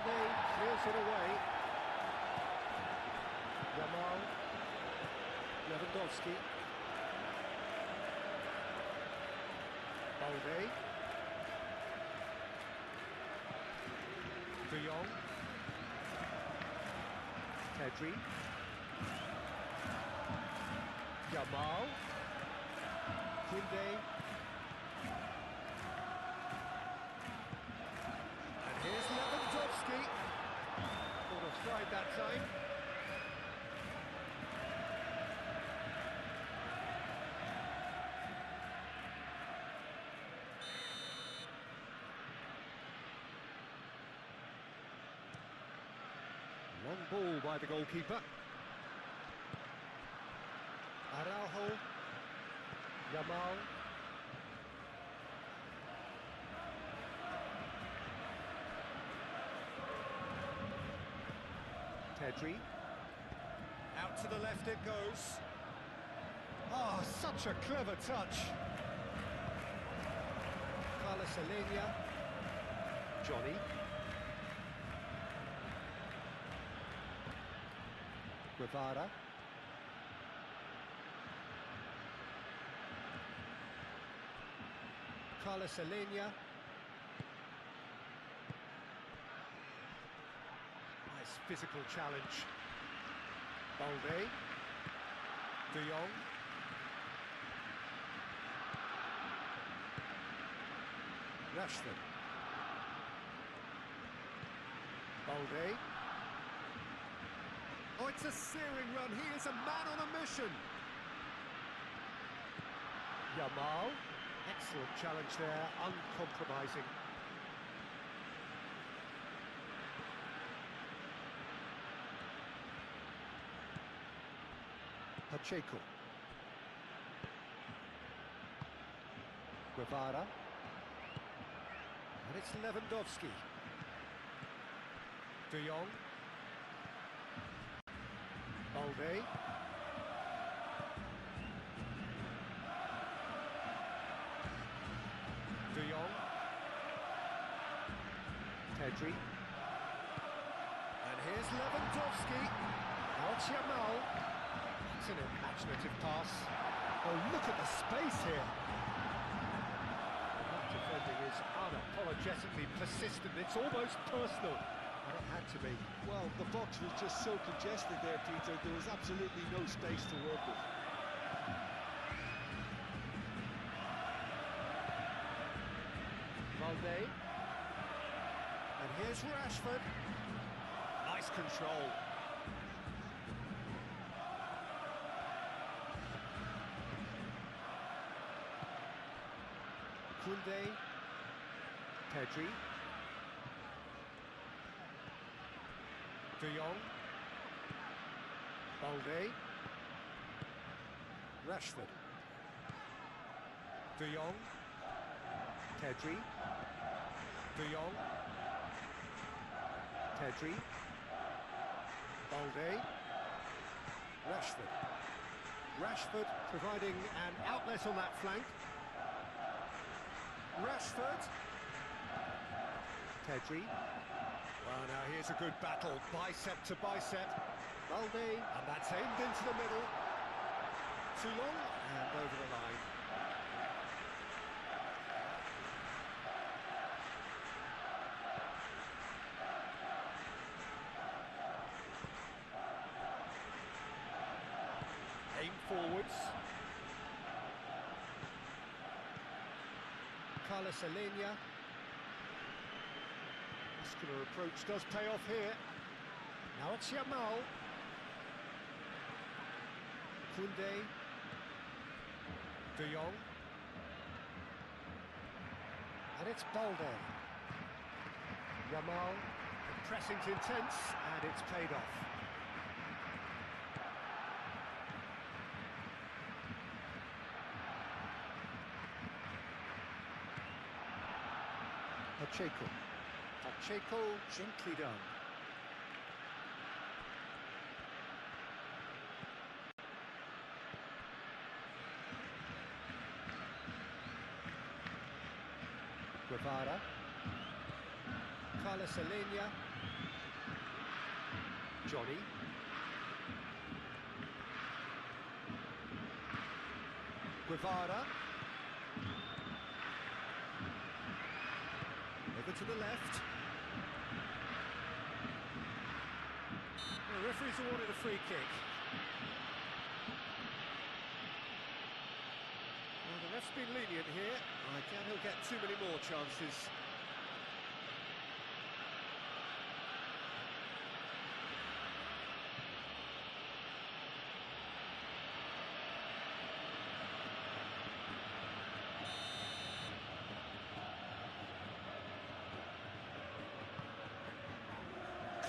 Balde clears it away. Yamal. Lewandowski. Balde. De Jong. Pedri. Yamal. Kunde. And here's Lewandowski. Caught offside that time. Long ball by the goalkeeper. Araujo. Yamal. Pedri. Out to the left it goes. Oh, such a clever touch. Carlos Alenia. Johnny. Guevara. Carlos Alenia. Nice physical challenge. Balde. De Jong. Rashford. Balde. Oh, it's a searing run. He is a man on a mission. Yamal. Excellent challenge there, uncompromising. Pacheco. Guevara. And it's Lewandowski. De Jong. Balde. De Jong. Pedri. And here's Lewandowski. Now it's Yamal. It's an imaginative pass. Oh, look at the space here. That defending is unapologetically persistent. It's almost personal. And it had to be. Well, the box was just so congested there, Peter. There was absolutely no space to work with. Balde. And here's Rashford. Nice control. Kunde. Pedri. De Jong. Balde. Rashford. De Jong. Pedri. De Jong. Pedri. Balde. Rashford. Rashford providing an outlet on that flank. Rashford. Pedri. Well, now here's a good battle, bicep to bicep. Balde, and that's aimed into the middle. Too long, and over the line. Aim forwards. Carlos Alenia. Muscular approach does pay off here. Now it's Yamal. Kunde. De Jong. And it's Balde. Yamal. The pressing's intense, and it's paid off. Pacheco. Pacheco, gently done. Guevara. Carlos Alenia. Johnny. Guevara. Over to the left. The referee's awarded a free kick. Well, the ref's been lenient here. I doubt he'll get too many more chances.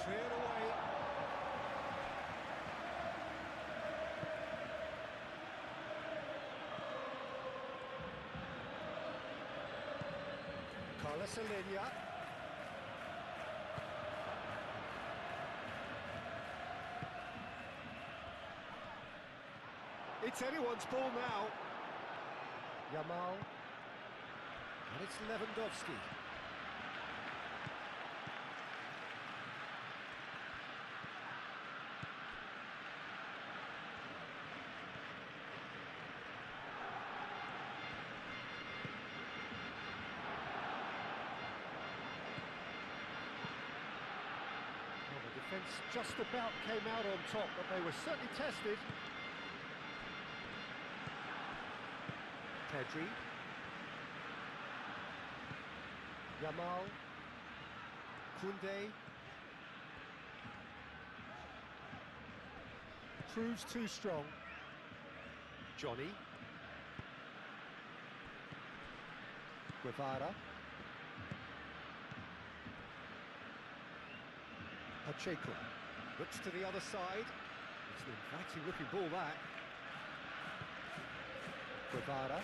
Cleared away. Carlos Alenia. It's anyone's ball now. Yamal. And it's Lewandowski. Defence just about came out on top, but they were certainly tested. Pedri. Yamal. Koundé. Proves too strong. Johnny. Guevara. Pacheco looks to the other side. It's an inviting looking ball, that. Guevara.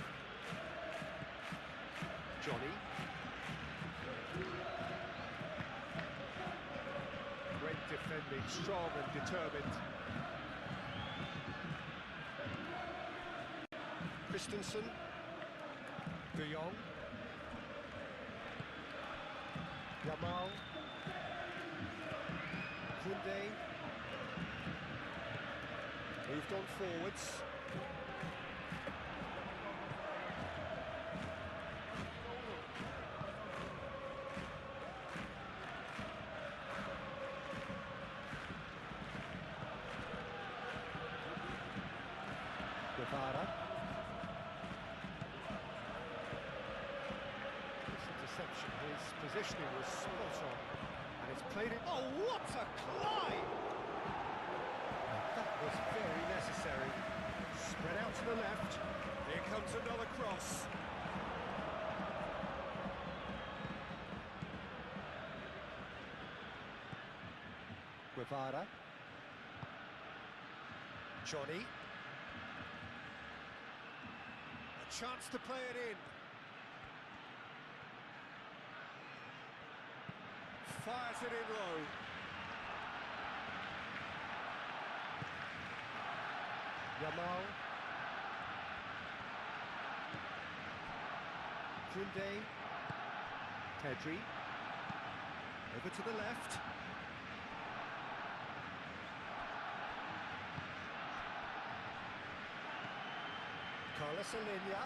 Johnny. Great defending, strong and determined. Christensen. De Jong. Yamal. Koundé. Moved on forwards. Guevara. This interception, his positioning was spot on. And it's played it. Oh, what a climb! That was very necessary. Spread out to the left. Here comes another cross. Guevara. Johnny. A chance to play it in. Fires it in low. Yamal. Koundé. Pedri. Over to the left. Carlos Alenia.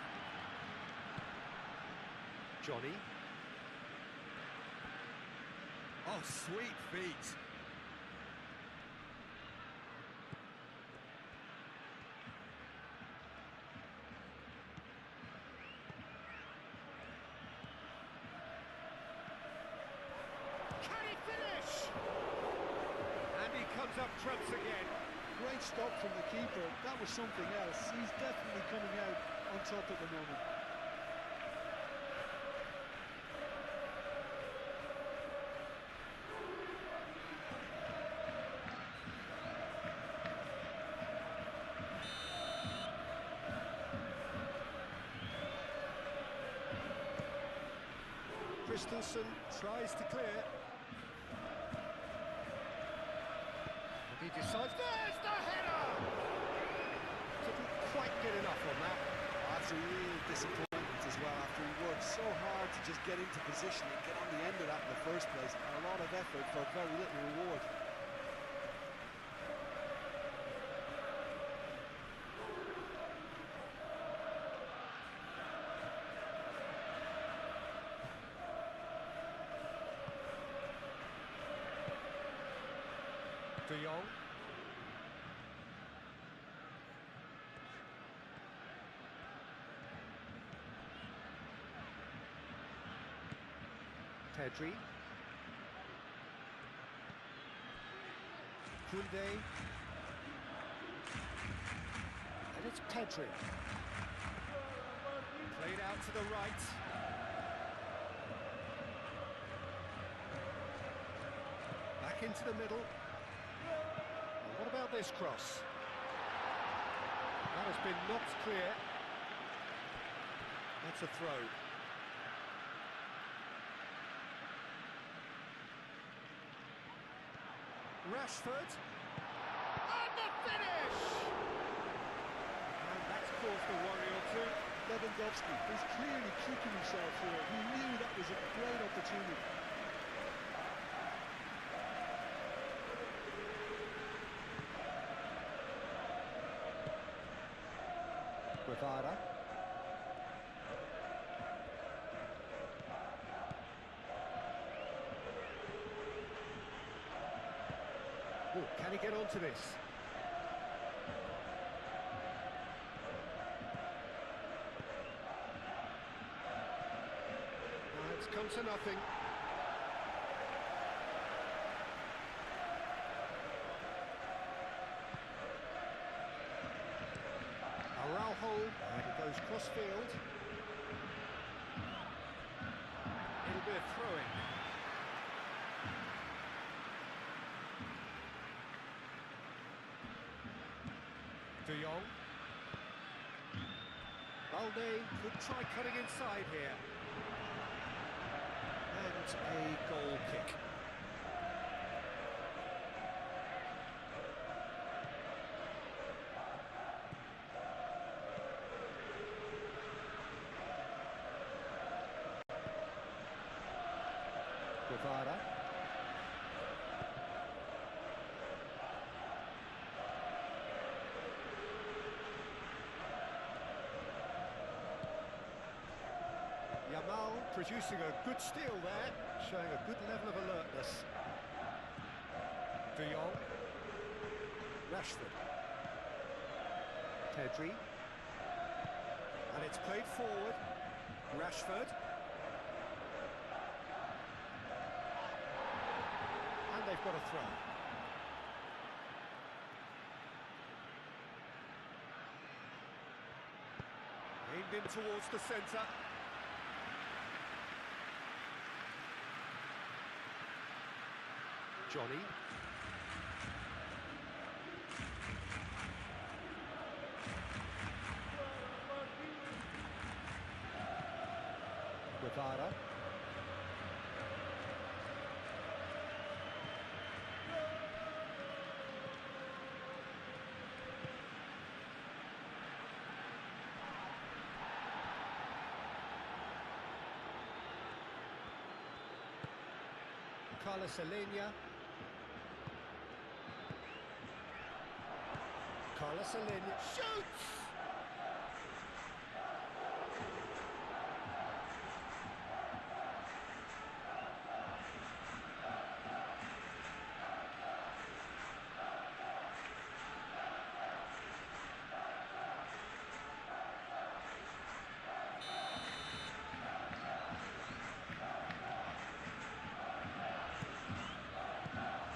Johnny. Oh, sweet feet. Can he finish? And he comes up trumps again. Great stop from the keeper. That was something else. He's definitely coming out on top at the moment. Christensen tries to clear. And he decides, there's the header! Didn't quite get enough on that. That's a real disappointment as well, after he worked so hard to just get into position and get on the end of that in the first place. A lot of effort for very little reward. Jong. Pedri. Koundé. And it's Pedri. Played out to the right. Back into the middle. And what about this cross? That has been knocked clear. That's a throw. Rashford. And the finish! And that's caused a worry or two. Lewandowski is clearly kicking himself here. He knew that was a great opportunity. Guevara. Oh, can he get onto this? It's come to nothing. Araujo, and it goes cross-field. It'll be a throw-in. De Jong. Balde could try cutting inside here. And a goal kick. Guevara. Yamal producing a good steal there, showing a good level of alertness. De Jong. Rashford. Pedri. And it's played forward. Rashford. And they've got a throw. Aimed in towards the centre. Johnny. Guevara. Carlos Alenia. Carlos Alenia shoots!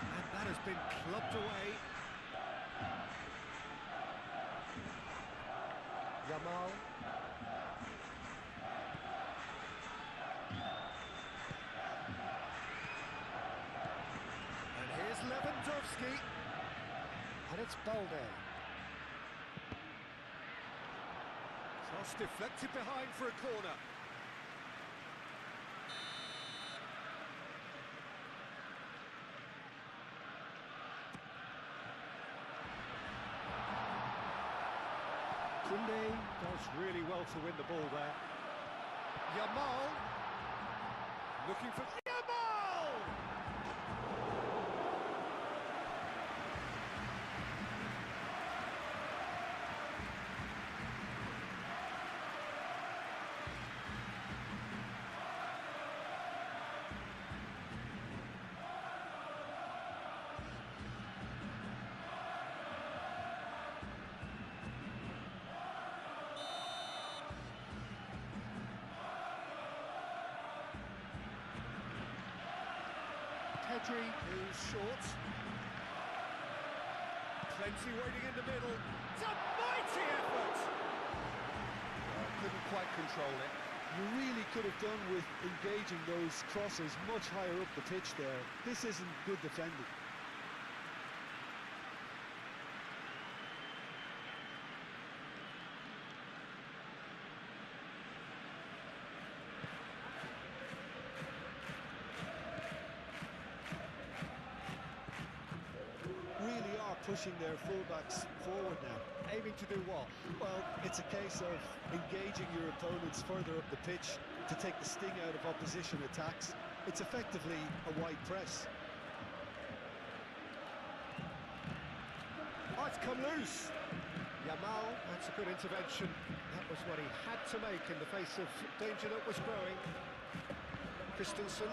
And that has been clubbed away. Yamal. And here's Lewandowski. And it's Balde. Cross deflected behind for a corner. Koundé does really well to win the ball there. Yamal, looking for Yamal! Pedri, who's short. Plenty waiting in the middle. It's a mighty effort! Couldn't quite control it. You really could have done with engaging those crosses much higher up the pitch there. This isn't good defending. Really are pushing their fullbacks forward now. Aiming to do what? Well, it's a case of engaging your opponents further up the pitch to take the sting out of opposition attacks. It's effectively a wide press. Oh, it's come loose. Yamal, that's a good intervention. That was what he had to make in the face of danger that was growing. Christensen.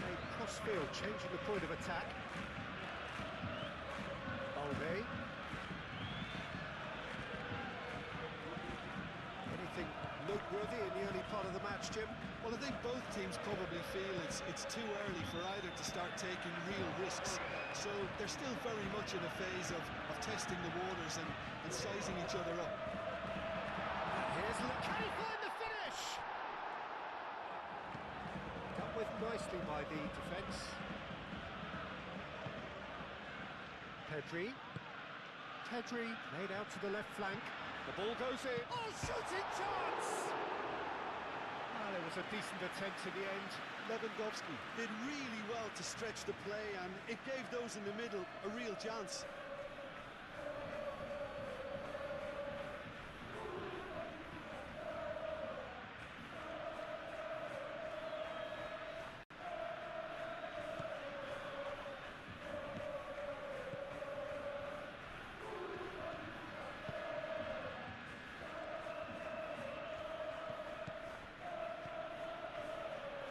A cross-field, changing the point of attack. Balde. Anything noteworthy in the early part of the match, Jim? Well, I think both teams probably feel it's too early for either to start taking real risks. So they're still very much in a phase of testing the waters and sizing each other up. Here's can he find the finish? Dealt with nicely by the defence. Pedri. Pedri laid out to the left flank. The ball goes in. Oh, shooting chance! Well, it was a decent attempt in the end. Lewandowski did really well to stretch the play, and it gave those in the middle a real chance.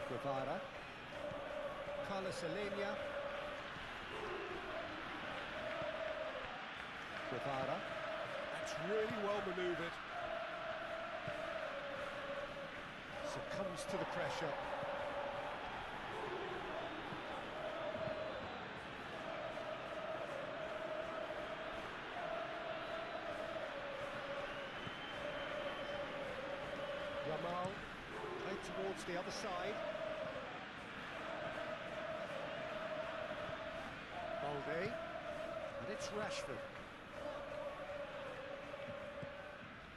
Guevara, Carlos Alenia, Guevara, that's really well manoeuvred, succumbs to the pressure. Yamal, played towards the other side. Balde, and it's Rashford.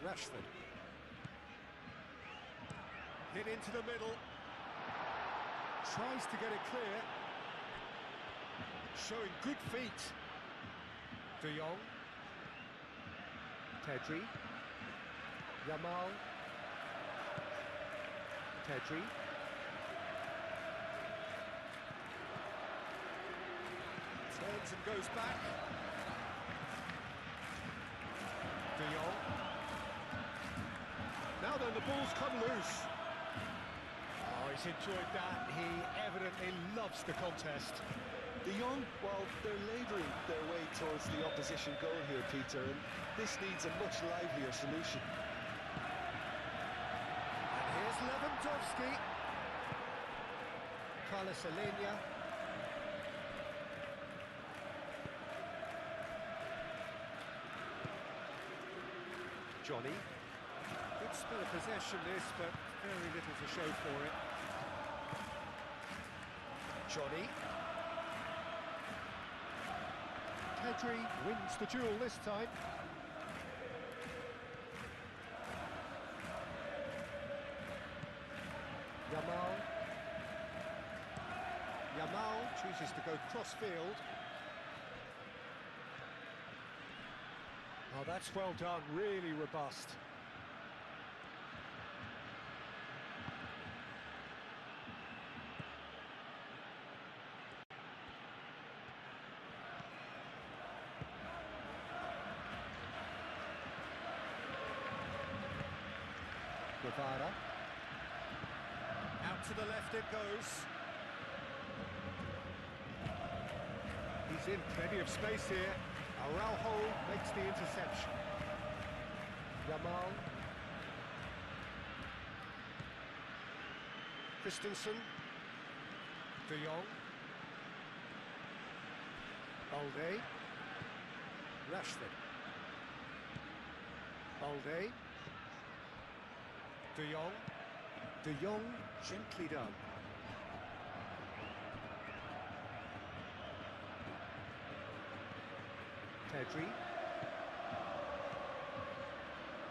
Rashford. Hit into the middle. Tries to get it clear. Showing good feet. De Jong. Pedri. Yamal. Pedri. Turns and goes back. De Jong. Now then, the ball's come loose. Oh, he's enjoyed that. He evidently loves the contest. De Jong, well, they're labouring their way towards the opposition goal here, Peter, and this needs a much livelier solution. And here's Lewandowski. Carlos Alenia. Johnny. Good spell of possession this, but very little to show for it. Johnny. Pedri wins the duel this time. Yamal. Yamal chooses to go cross-field. Oh, that's well done, really robust. Guevara. Out to the left it goes. He's in plenty of space here. Araujo makes the interception. Yamal. Christensen. De Jong. Balde. Rashford. Balde. De Jong. De Jong, gently done. Pedri.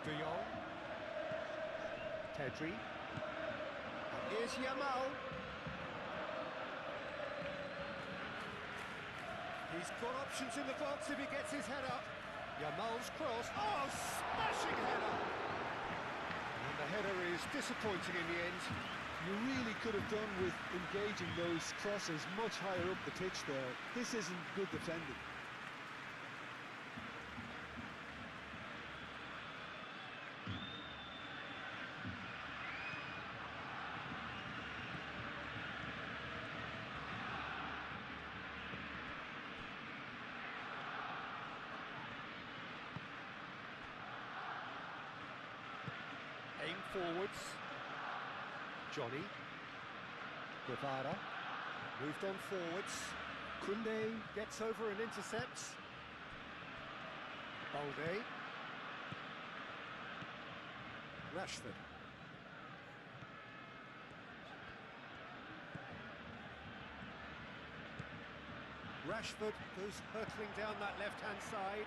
De Jong. Pedri. And here's Yamal. He's got options in the box if he gets his head up. Yamal's cross. Oh, smashing header! And the header is disappointing in the end. You really could have done with engaging those crosses much higher up the pitch there. This isn't good defending. Aim forwards. Johnny. Guevara. Moved on forwards. Koundé gets over and intercepts. Balde. Rashford. Rashford goes hurtling down that left-hand side.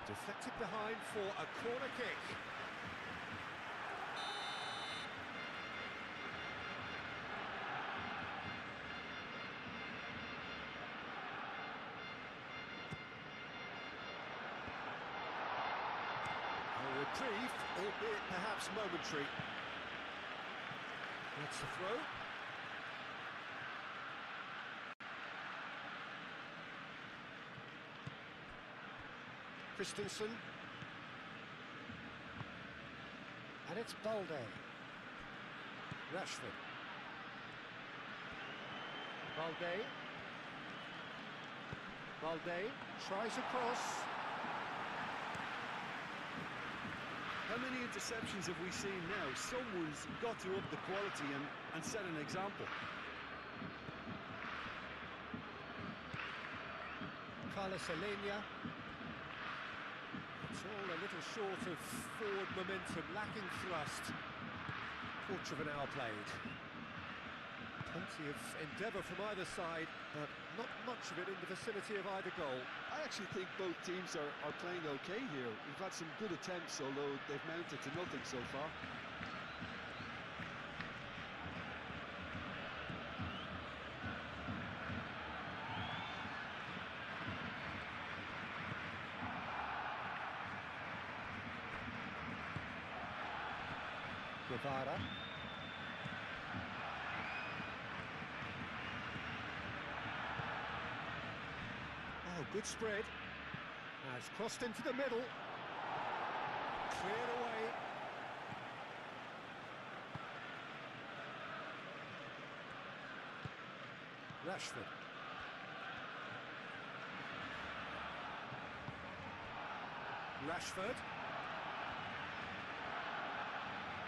Deflected behind for a corner kick. A reprieve, albeit perhaps momentary. That's the throw. Christensen. And it's Balde. Rashford. Balde. Balde tries a cross. How many interceptions have we seen now? Someone's got to up the quality and set an example. Carlos Alenia. It's all a little short of forward momentum, lacking thrust. Quarter of an hour played. Plenty of endeavour from either side, but not much of it in the vicinity of either goal. I actually think both teams are playing okay here. We've had some good attempts, although they've mounted to nothing so far. Guevara. Oh, good spread. Has crossed into the middle. Cleared away. Rashford. Rashford.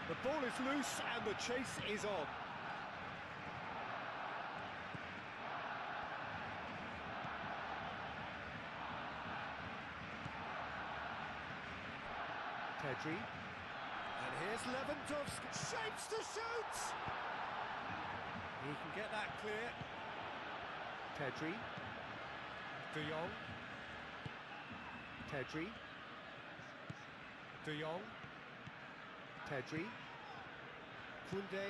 The ball is loose and the chase is on. Pedri. And here's Lewandowski. Shapes to shoot! He can get that clear. Pedri. De Jong. Pedri. De Jong. Pedri. Koundé.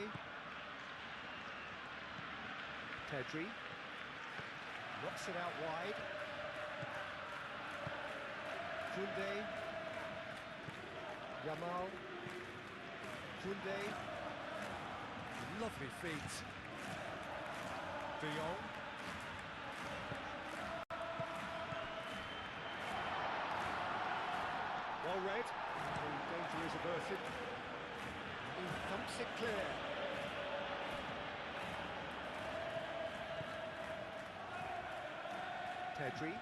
Pedri. Knocks it out wide. Koundé. Yamal. Koundé. Lovely feet. De Jong. Well read. Danger is averted. He thumps it clear. Pedri.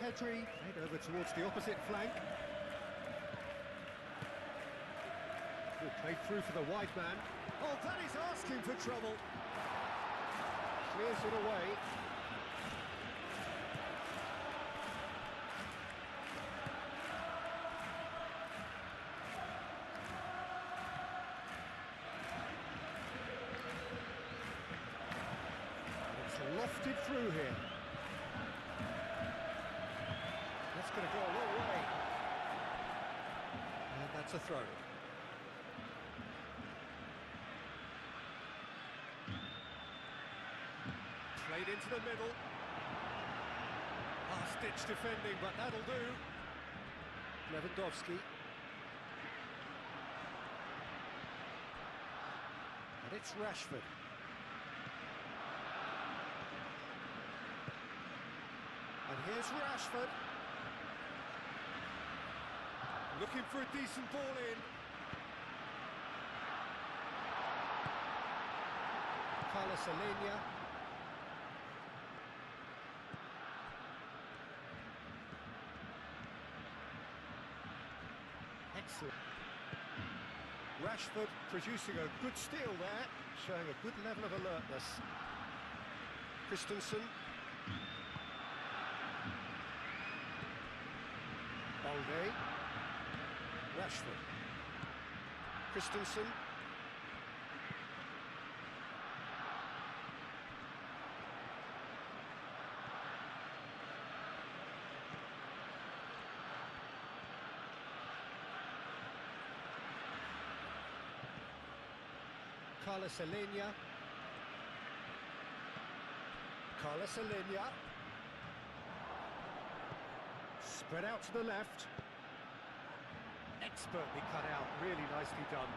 Pedri played over towards the opposite flank. Good Played through for the wide man. Oh, that is asking for trouble. Clears it away. It's lofted through here. That's going to go a long way. And that's a throw. Played into the middle. Last-ditch defending, but that'll do. Lewandowski. And it's Rashford. And here's Rashford. Looking for a decent ball in. Carlos Alenia. Excellent. Rashford producing a good steal there, showing a good level of alertness. Christensen. Balde. Rashford. Christensen. Carlos Alenia. Carlos Alenia. Spread out to the left. Expertly cut out, really nicely done.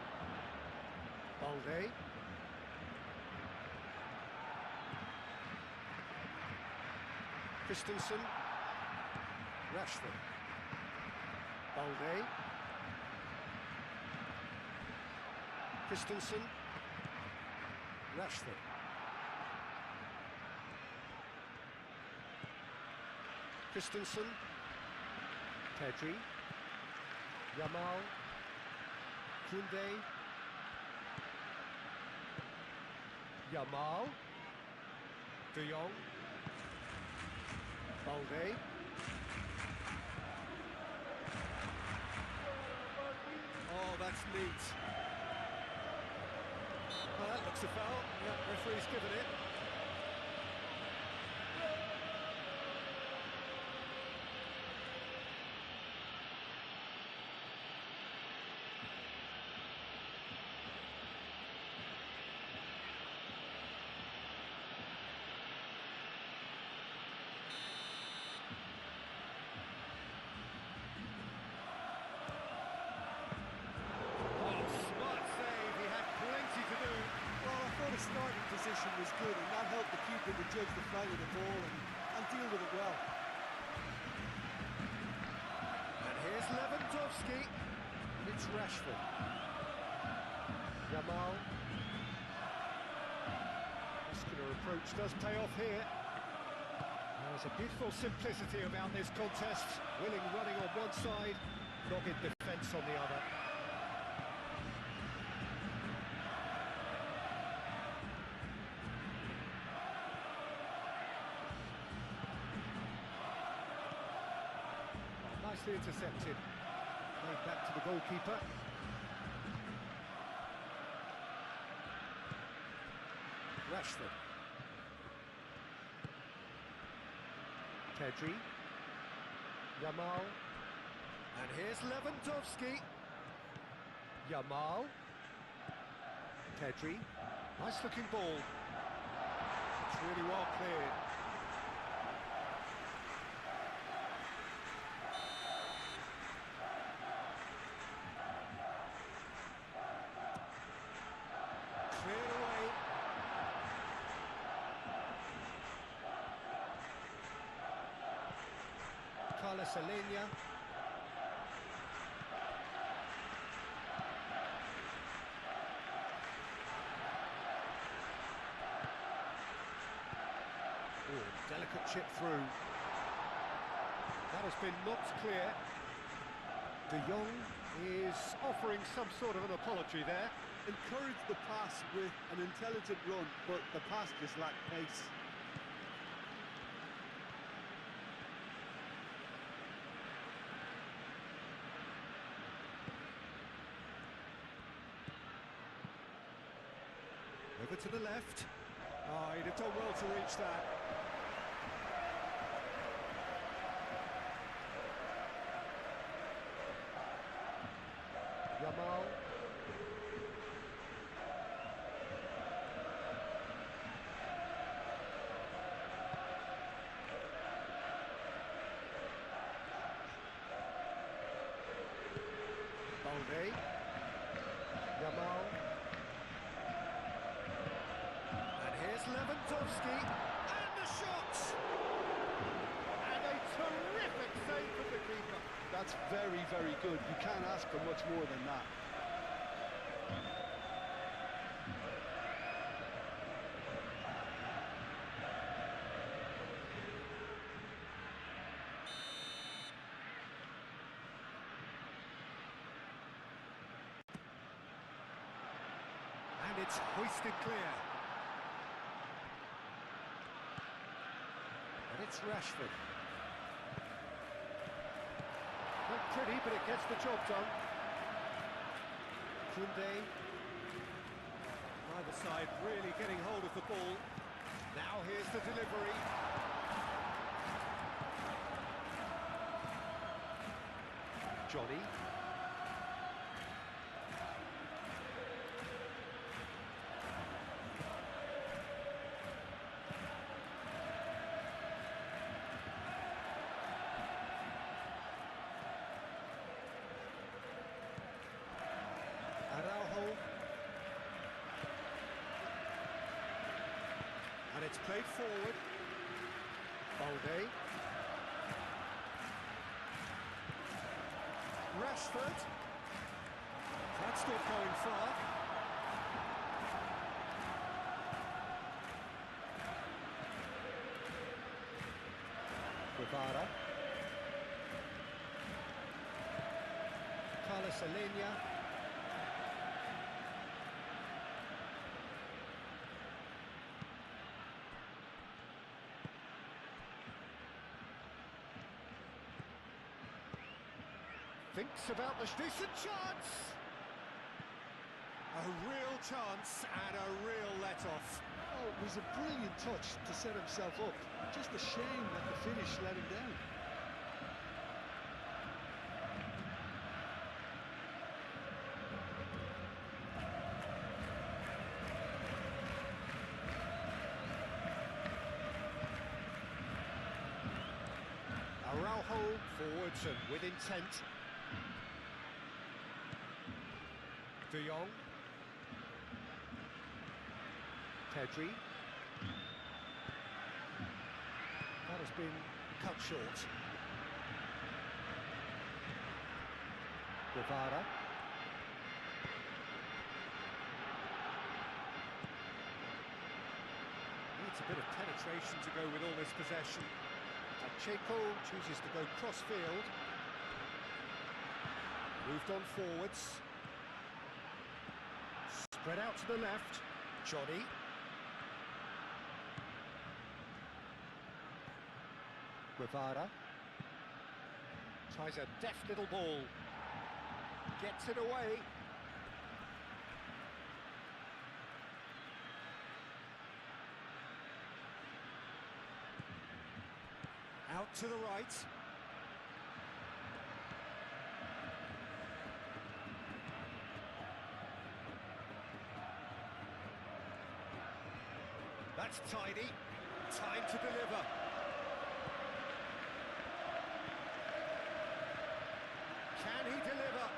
Balde. Christensen. Rashford. Balde. Christensen. Rashford. Christensen. Pedri. Yamal. Koundé. Yamal. De Jong. Balde. Oh, that's neat. Well, that looks a foul. Yeah, referee's given it. Starting position was good, and that helped the keeper to judge the flight of the ball and deal with it well. And here's Lewandowski. It's Rashford. Yamal. Muscular approach does pay off here. There's a beautiful simplicity about this contest. Willing running on one side, dogged defence on the other. Nicely intercepted. Played back to the goalkeeper. Rashford. Pedri. Yamal. And here's Lewandowski. Yamal. Pedri. Nice looking ball. It's really well cleared. Carlos Alenia. Oh, delicate chip through. That has been knocked clear. De Jong He's offering some sort of an apology there. Encouraged the pass with an intelligent run, but the pass just lacked pace. Over to the left. Oh, he'd have done well to reach that. Yamal. Balde. Yamal. And here's Lewandowski. And the shot! And a terrific save from the keeper. That's very, very good. You can't ask for much more than that. And it's hoisted clear. And it's Rashford. Not pretty, but it gets the job done. Koundé. Either side really getting hold of the ball. Now here's the delivery. Johnny. And it's played forward. Balde. Rashford. That's not going far. Guevara. Carlos Alenia. Thinks about the decent chance. A real chance and a real let-off. Oh, it was a brilliant touch to set himself up. Just a shame that the finish let him down. Araujo forwards and with intent. De Jong. Pedri. That has been cut short. Guevara. Needs a bit of penetration to go with all this possession. Pacheco chooses to go cross-field. Moved on forwards. Spread out to the left. Johnny. Guevara. Tries a deft little ball. Gets it away. Out to the right. That's tidy. Time to deliver. Can he deliver?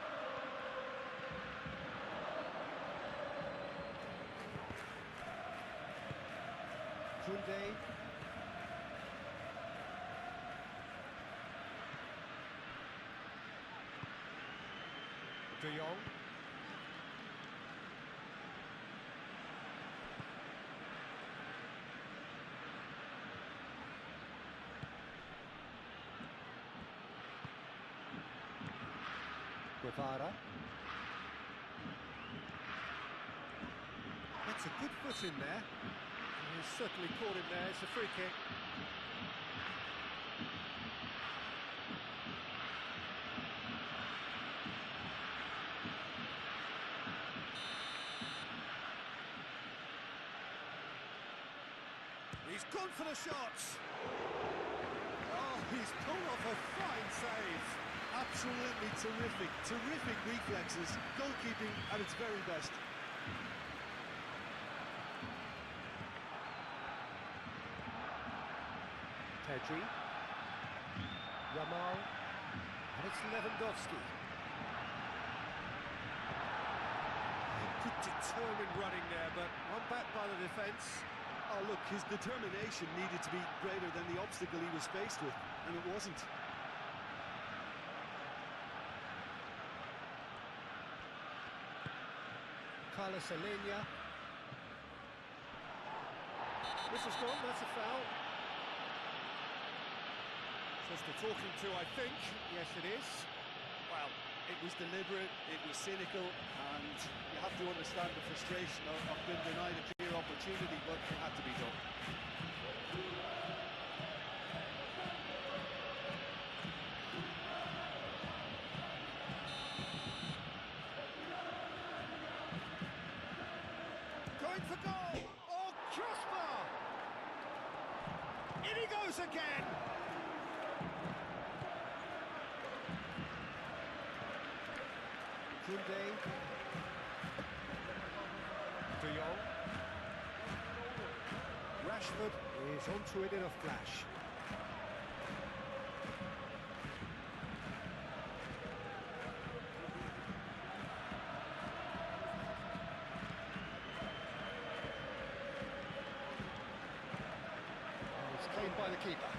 Koundé. De Jong. Guevara. That's a good foot in there. He's certainly caught him there. It's a free kick. He's gone for the shots. Oh, he's pulled off a fine save. Absolutely terrific, terrific reflexes. Goalkeeping at its very best. Pedri. Yamal. And it's Lewandowski. Good determined running there, but one back by the defence. Oh, look, his determination needed to be greater than the obstacle he was faced with, and it wasn't. Carlos Alenia. Whistle's gone, that's a foul. Just a talking to, I think. Yes, it is. Well, it was deliberate, it was cynical, and you have to understand the frustration of being denied a clear opportunity, but it had to be done. Going for goal! Oh, crossbar! In he goes again! Koundé. De Jong. Rashford is onto it in a flash. It's claimed by the keeper.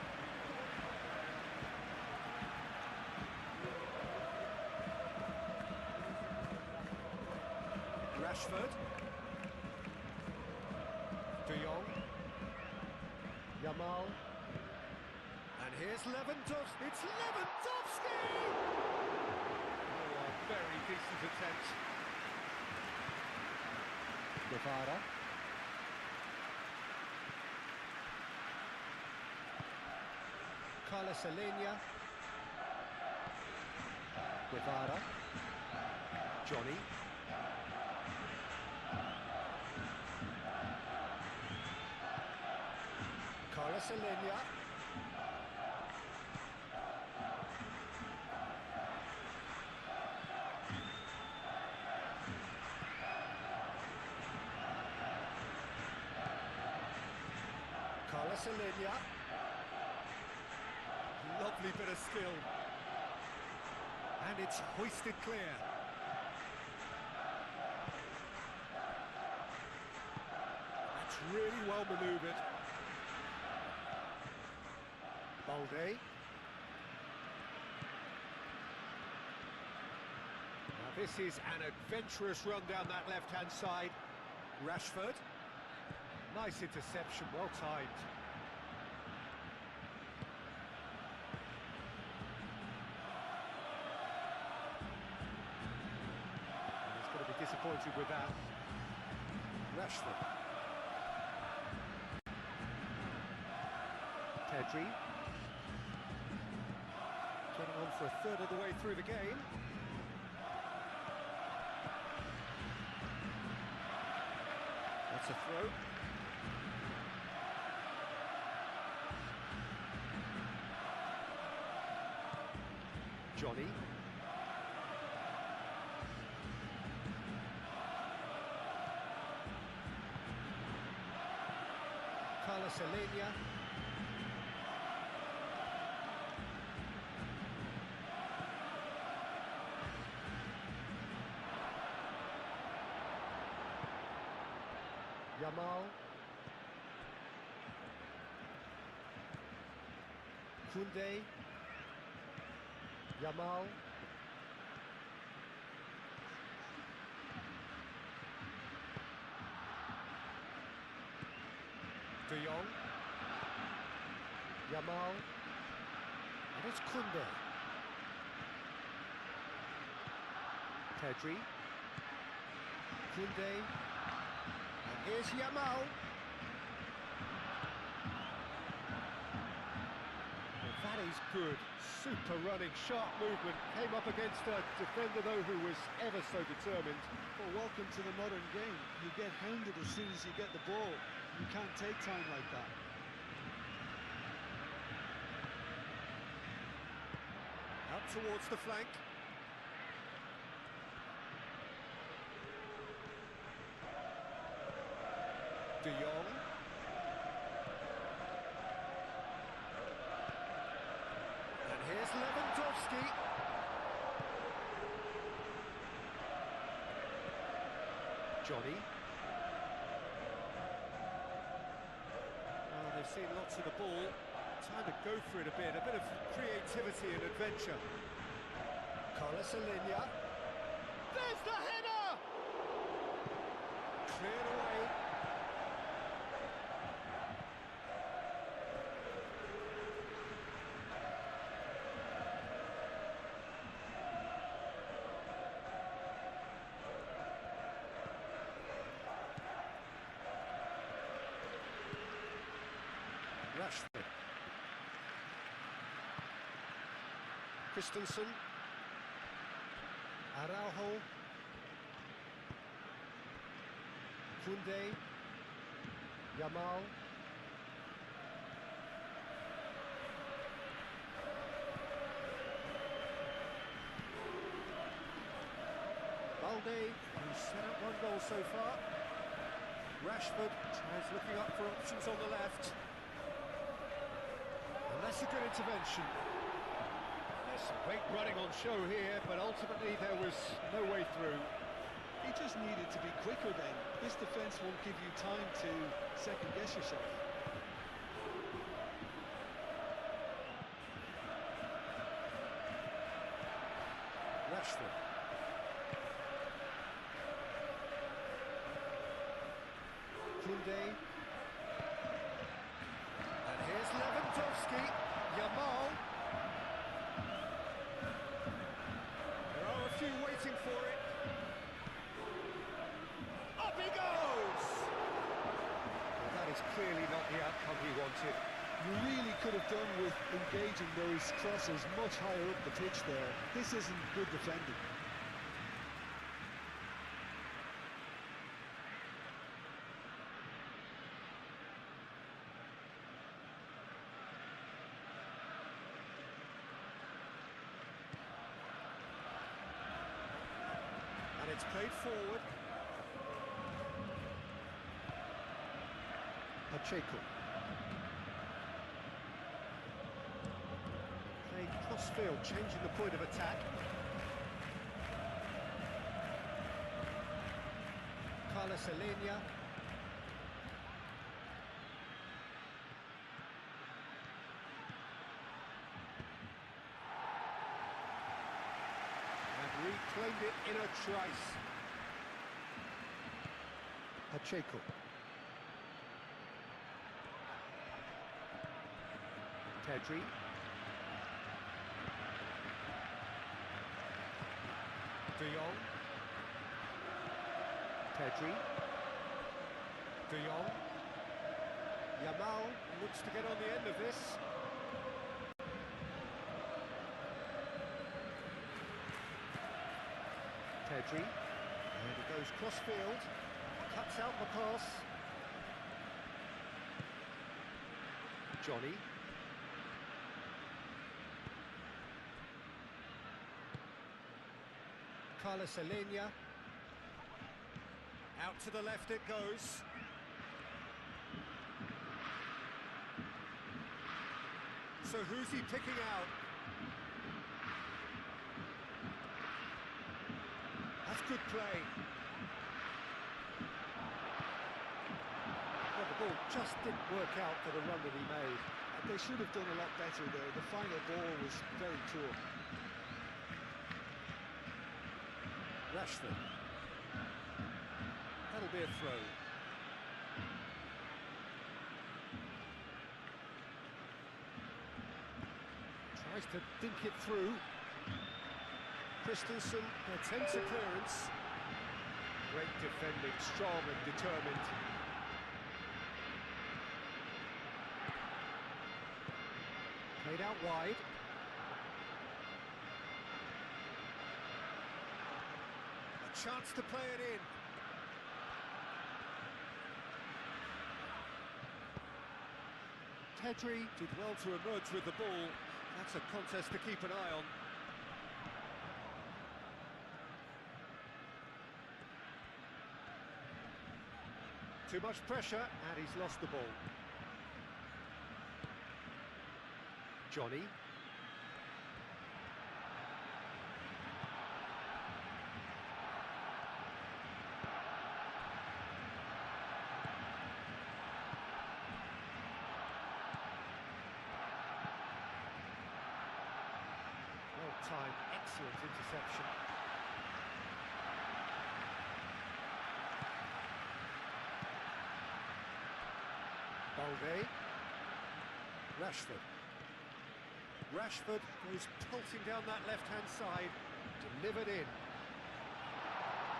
Rashford. De Jong. Yamal. And here's Lewandowski. It's Lewandowski! Oh, a very decent attempt. Guevara. Carlos Alenia. Guevara. Johnny. Carlos Alenia. Carlos Alenia. Lovely bit of skill. And it's hoisted clear. That's really well manoeuvred. Balde. Now this is an adventurous run down that left-hand side. Rashford. Nice interception, well timed. And he's going to be disappointed with that. Rashford. Pedri. Getting on for a third of the way through the game. That's a throw. Johnny. Carlos Alenia. Yamal. Koundé. Yamal. De Jong. Yamal. And it's Koundé. Pedri. Koundé. And here's Yamal. Well, that is good. Super running, sharp movement. Came up against a defender, though, who was ever so determined. Well, welcome to the modern game. You get hounded as soon as you get the ball. You can't take time like that. Out towards the flank. De Jong. And here's Lewandowski. Johnny. Oh, they've seen lots of the ball. Time to go for it a bit of creativity and adventure. Carlos Alenia. There's the header! Cleared away. Rashford. Christensen. Araujo. Koundé. Yamal. Balde, who's set up one goal so far. Rashford tries looking up for options on the left. And that's a good intervention. There's some great running on show here, but ultimately there was no way through. He just needed to be quicker then. This defence won't give you time to second-guess yourself. Rashford. Koundé. And here's Lewandowski. Yamal. There are a few waiting for it. Up he goes! Well, that is clearly not the outcome he wanted. You really could have done with engaging those crosses much higher up the pitch there. This isn't good defending. And it's played forward. Pacheco. Playing cross-field, changing the point of attack. Carlos Alenia. And reclaimed it in a trice. Pacheco. Pedri. De Jong. Pedri. De Jong. Yamal looks to get on the end of this. Pedri. And he goes cross-field. Cuts out the pass. Johnny. Carlos Alenia. Out to the left it goes. So who's he picking out? That's good play. Well, the ball just didn't work out for the run that he made. They should have done a lot better there. The final ball was very poor. Rashford. That'll be a throw. Tries to dink it through. Christensen attempts a clearance. Great defending, strong and determined. Played out wide. A chance to play it in. Pedri did well to emerge with the ball. That's a contest to keep an eye on. Too much pressure, and he's lost the ball. Johnny. Well-timed, excellent interception. Balde. Rashford goes pulsing down that left-hand side, delivered in.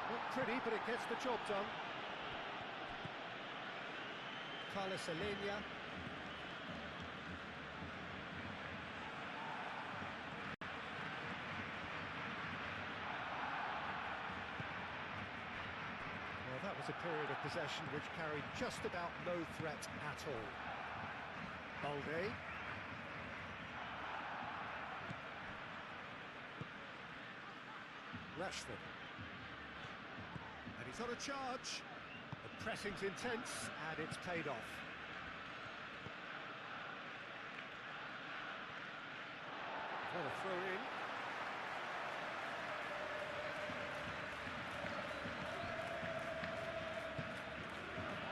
Not pretty, but it gets the job done. Carlos Alenia. Well, that was a period of possession which carried just about no threat at all. Balde. Rashford. And he's on a charge. The pressing's intense, and it's paid off. What a throw in.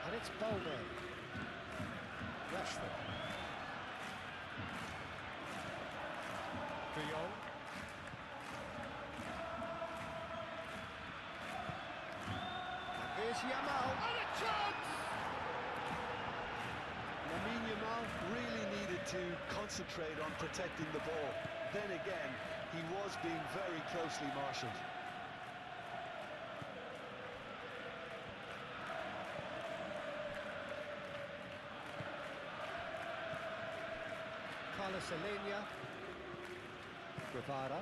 And it's Balde. Rashford. De Jong. Here's Yamal, and a chance! Yamal really needed to concentrate on protecting the ball. Then again, he was being very closely marshalled. Carlos Alenia. Guevara.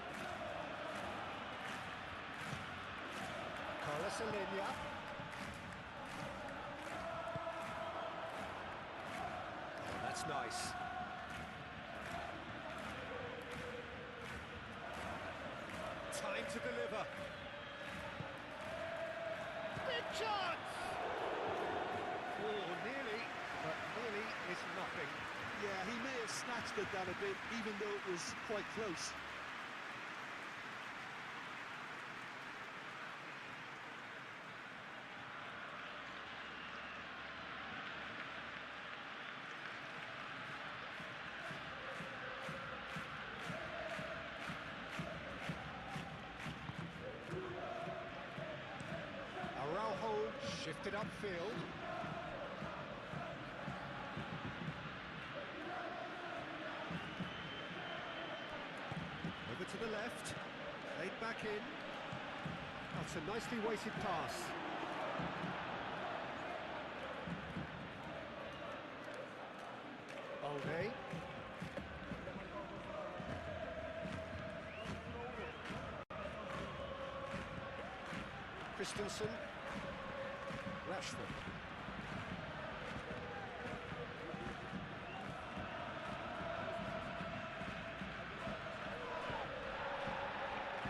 Carlos Alenia. Oh, that's nice. Time to deliver. Big chance! Oh, nearly, but nearly is nothing. Yeah, he may have snatched at that a bit, even though it was quite close. Araujo shifted upfield. Over to the left, played back in. That's a nicely weighted pass. Balde. Christensen. Rashford.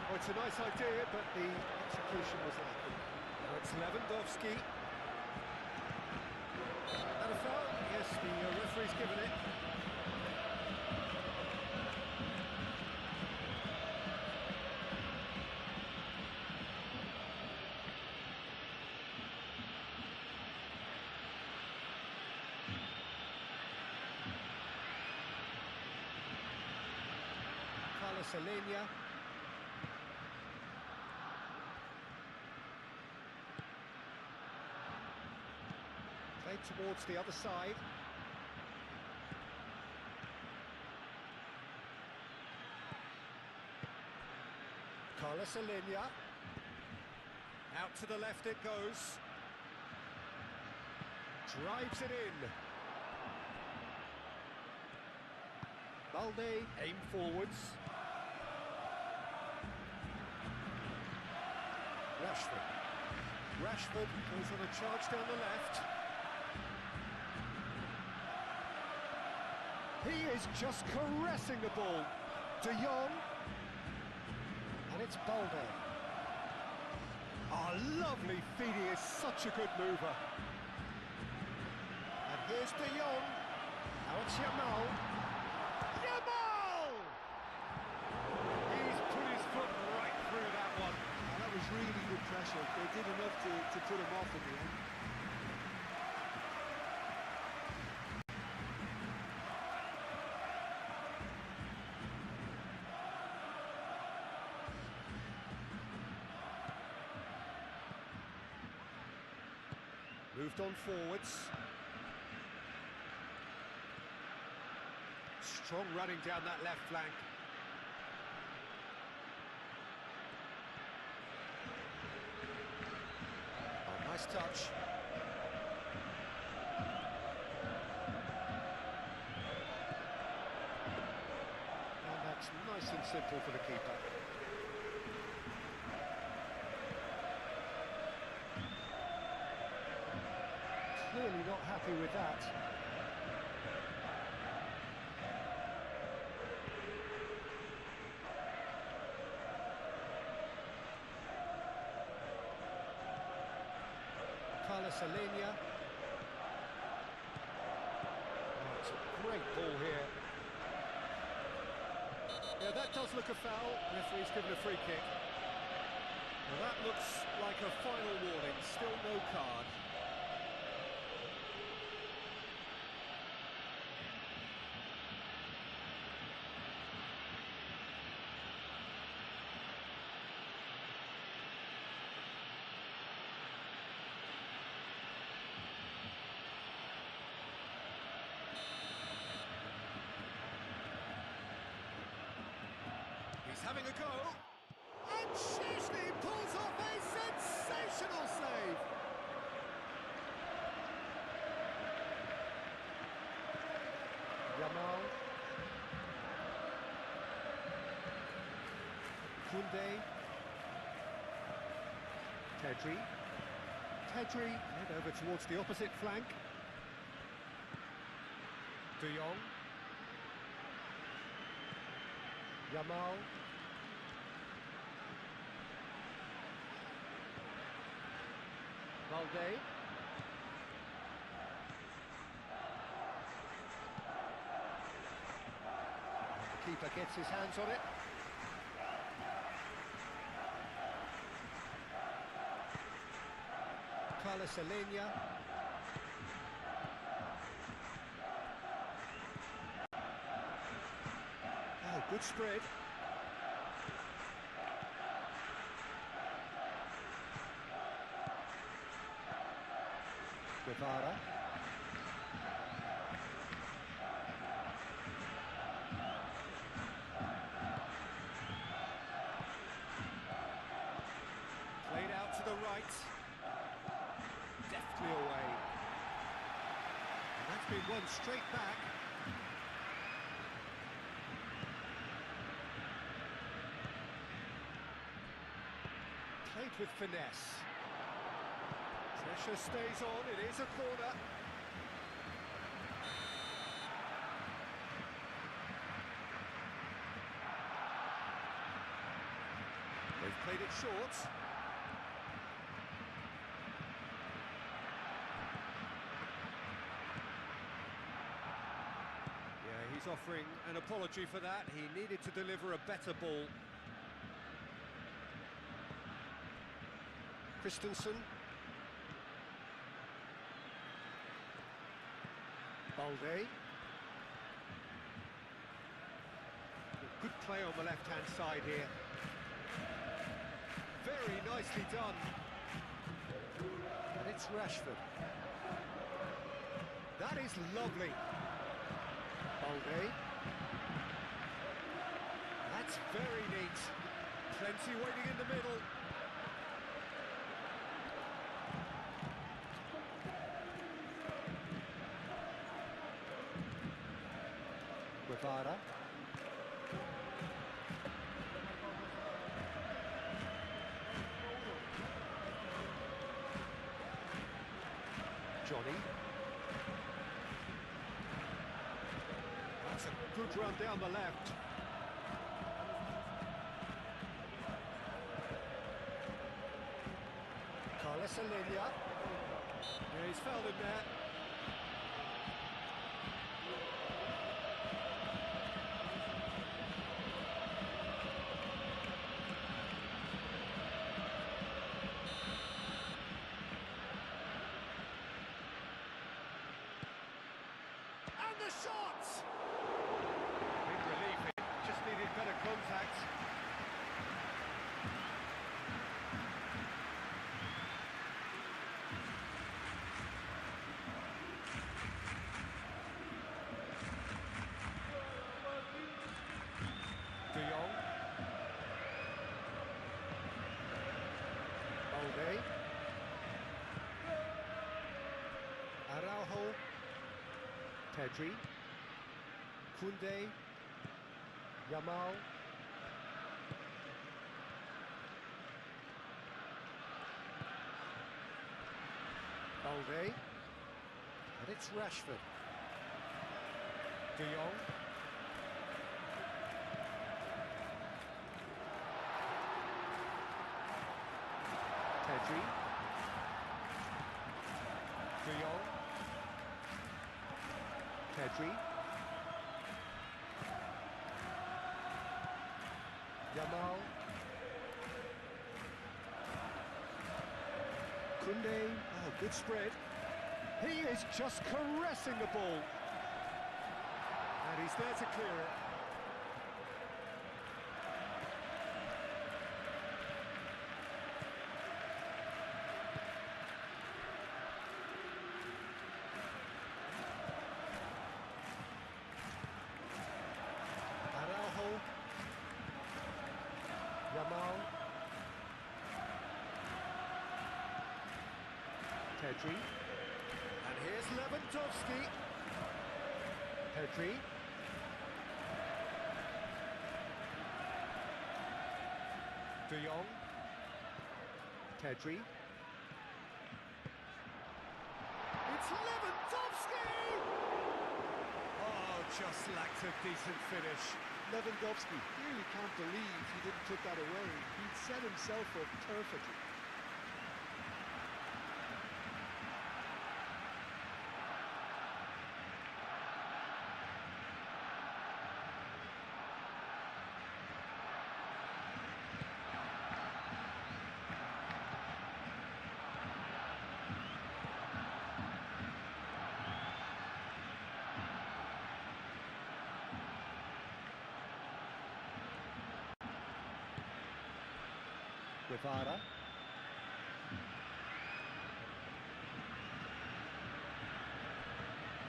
Oh, it's a nice idea, but the execution was lacking. Now it's Lewandowski. And a foul? Yes, the referee's given it. Carlos Alenia. Played towards the other side. Out to the left it goes. Drives it in. Balde aim forwards. Rashford goes on a charge down the left. He is just caressing the ball. De Jong. And it's Balde. Oh, lovely feed. He is such a good mover. And here's De Jong. Now it's Yamal. Yamal! He's put his foot right through that one. And that was really good pressure. They did enough to put him off in the end. Moved on forwards. Strong running down that left flank. Oh, nice touch. And that's nice and simple for the keeper. Clearly not happy with that. Alenia. Oh, it's a great ball here. Yeah, that does look a foul. Referee's given a free kick. Well, that looks like a final warning. Still no card. Having a go, and Szczęsny pulls off a sensational save. Yamal, Koundé, Pedri, head over towards the opposite flank. De Jong, Yamal. Balde. The keeper gets his hands on it. Alenia. Oh, good spread. Guevara. Played out to the right. Deftly away. And that's been won straight back. Played with finesse. Pressure stays on, it is a corner. They've played it short. Yeah, he's offering an apology for that. He needed to deliver a better ball. Christensen. Balde. Good play on the left-hand side here. Very nicely done. And it's Rashford. That is lovely. Balde. That's very neat. Plenty waiting in the middle. Guevara. Johnny. That's a good run down the left. Laliga. Yeah, he's fouled him there. And the shot! Big relief, it just needed better contact. Araujo, Pedri, Koundé, Yamal, Balde, and it's Rashford. De Jong. Pedri. De Jong. Pedri. Yamal. Koundé. Oh, good spread. He is just caressing the ball. And he's there to clear it. Yamal, Pedri, and here's Lewandowski. Pedri, De Jong, Pedri. It's Lewandowski! Oh, just lacked a decent finish. Lewandowski really can't believe he didn't put that away. He'd set himself up perfectly. Guevara.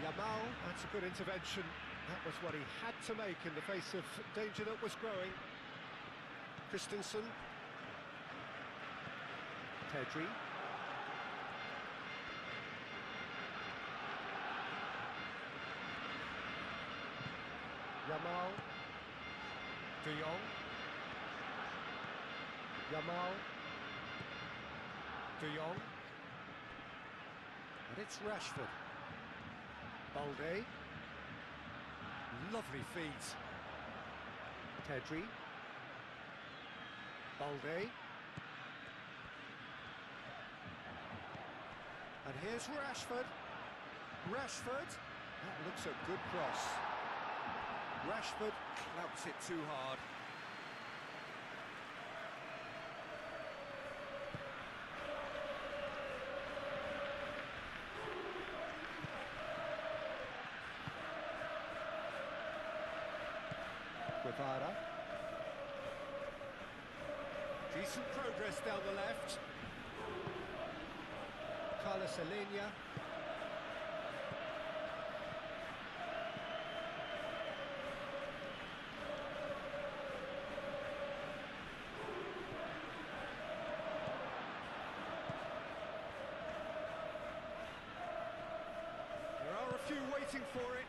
Yamal, that's a good intervention. That was what he had to make in the face of danger that was growing. Christensen. Pedri. Yamal. De Jong. Yamal, De Jong, and it's Rashford. Balde, lovely feet. Pedri, Balde, and here's Rashford. Rashford, that looks a good cross. Rashford clouts it too hard. Guevara. Decent progress down the left. Laliga. fighting for it.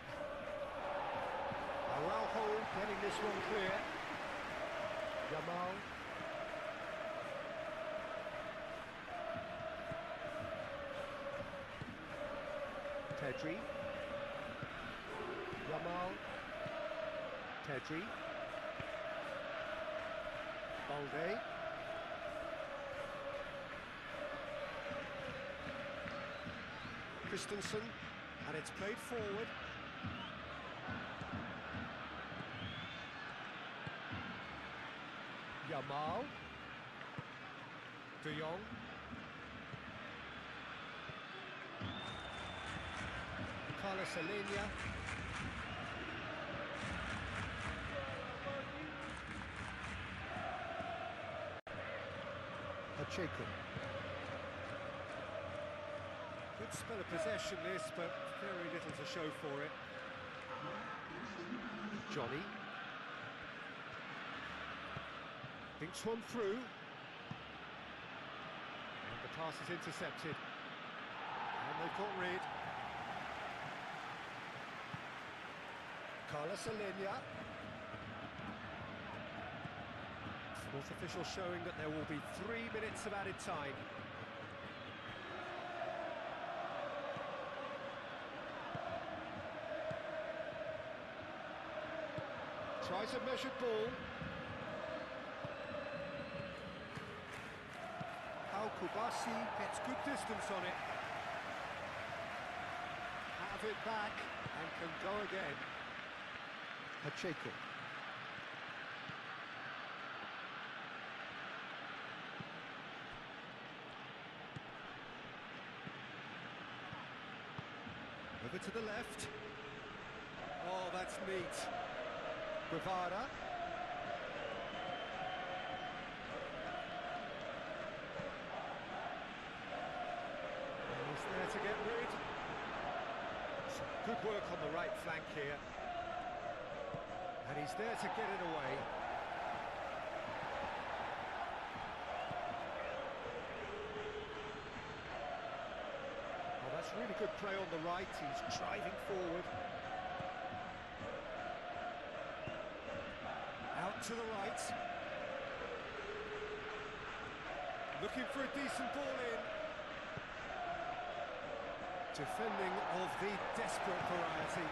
Araujo getting this one clear. Yamal. Pedri. Yamal. Pedri. Balde. Christensen, and it's played forward. Yamal. De Jong. Carlos Alenia. Pacheco. Good spell of possession this, but very little to show for it. Johnny. Thinks one through. And the pass is intercepted. And they've got rid. Carlos Alenia. Fourth official showing that there will be 3 minutes of added time. Tries a measured ball. Kubasi gets good distance on it. Have it back and can go again. Pacheco. Over to the left. Oh, that's neat. Guevara. There to get rid. Some good work on the right flank here. And he's there to get it away. Oh, that's really good play on the right. He's driving forward. Out to the right. Looking for a decent ball in. Defending of the desperate variety.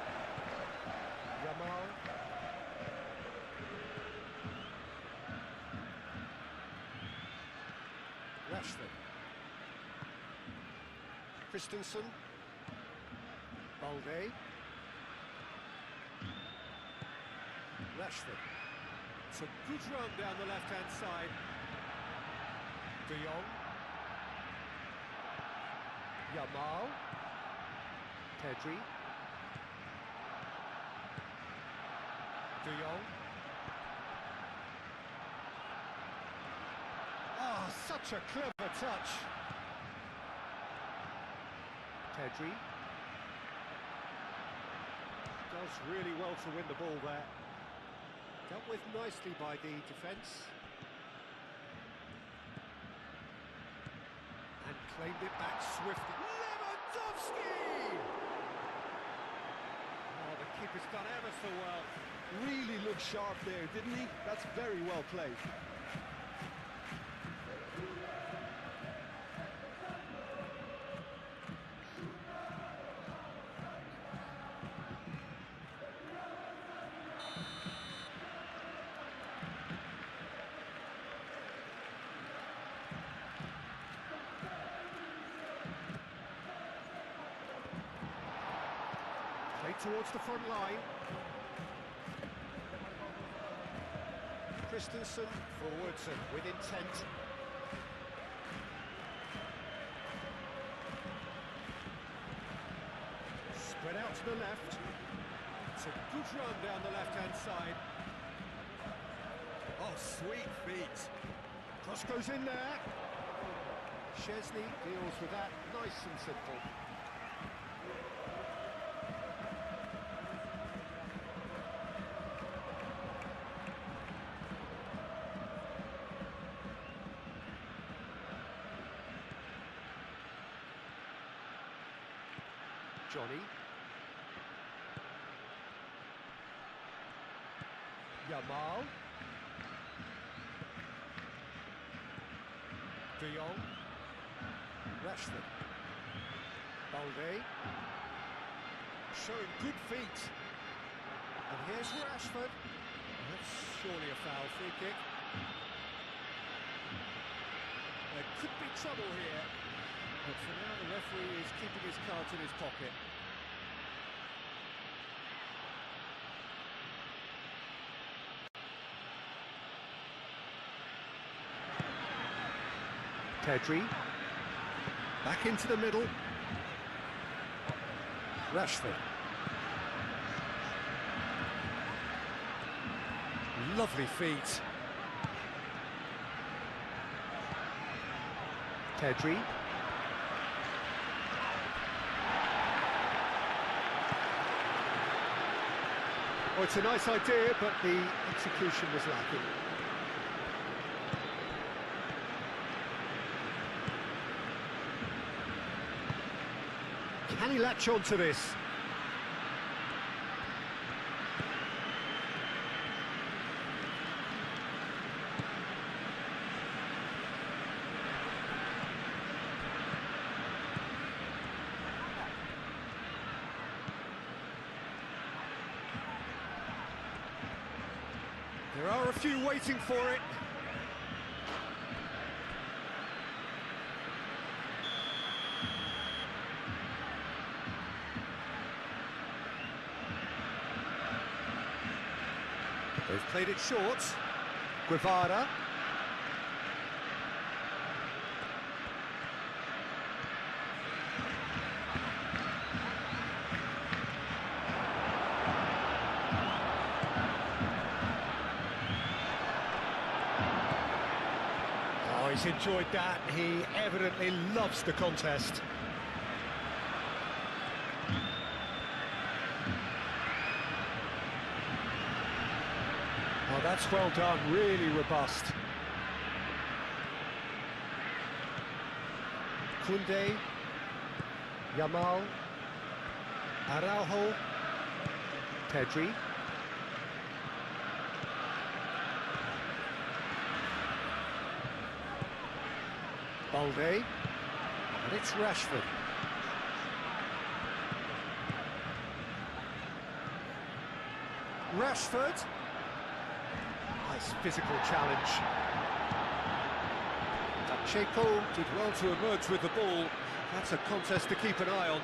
Yamal. Rashford. Christensen. Balde. Rashford. It's a good run down the left-hand side. De Jong. Yamal. Pedri. De Jong. Oh, such a clever touch. Pedri. Does really well to win the ball there. Dealt with nicely by the defence. And claimed it back swiftly. Lewandowski! Oh, the keeper's done ever so well. Really looked sharp there, didn't he? That's very well played. Towards the front line. Christensen forwards and with intent. Spread out to the left. It's a good run down the left-hand side. Oh, sweet feet. Cross goes in there. Szczesny deals with that nice and simple. Johnny. Yamal. De Jong. Rashford. Balde. Showing good feet. And here's Rashford. That's surely a foul. Free kick. There could be trouble here. But for now, the referee is keeping his cards in his pocket. Pedri. Back into the middle. Rashford. Lovely feet. Pedri. Oh, it's a nice idea, but the execution was lacking. Can he latch on to this? There are a few waiting for it. They've played it short. Guevara. Oh, he's enjoyed that. He evidently loves the contest. Oh, that's well done, really robust. Koundé, Yamal, Araujo, Pedri. Balde, and it's Rashford. Rashford. Nice physical challenge. Pacheco did well to emerge with the ball. That's a contest to keep an eye on.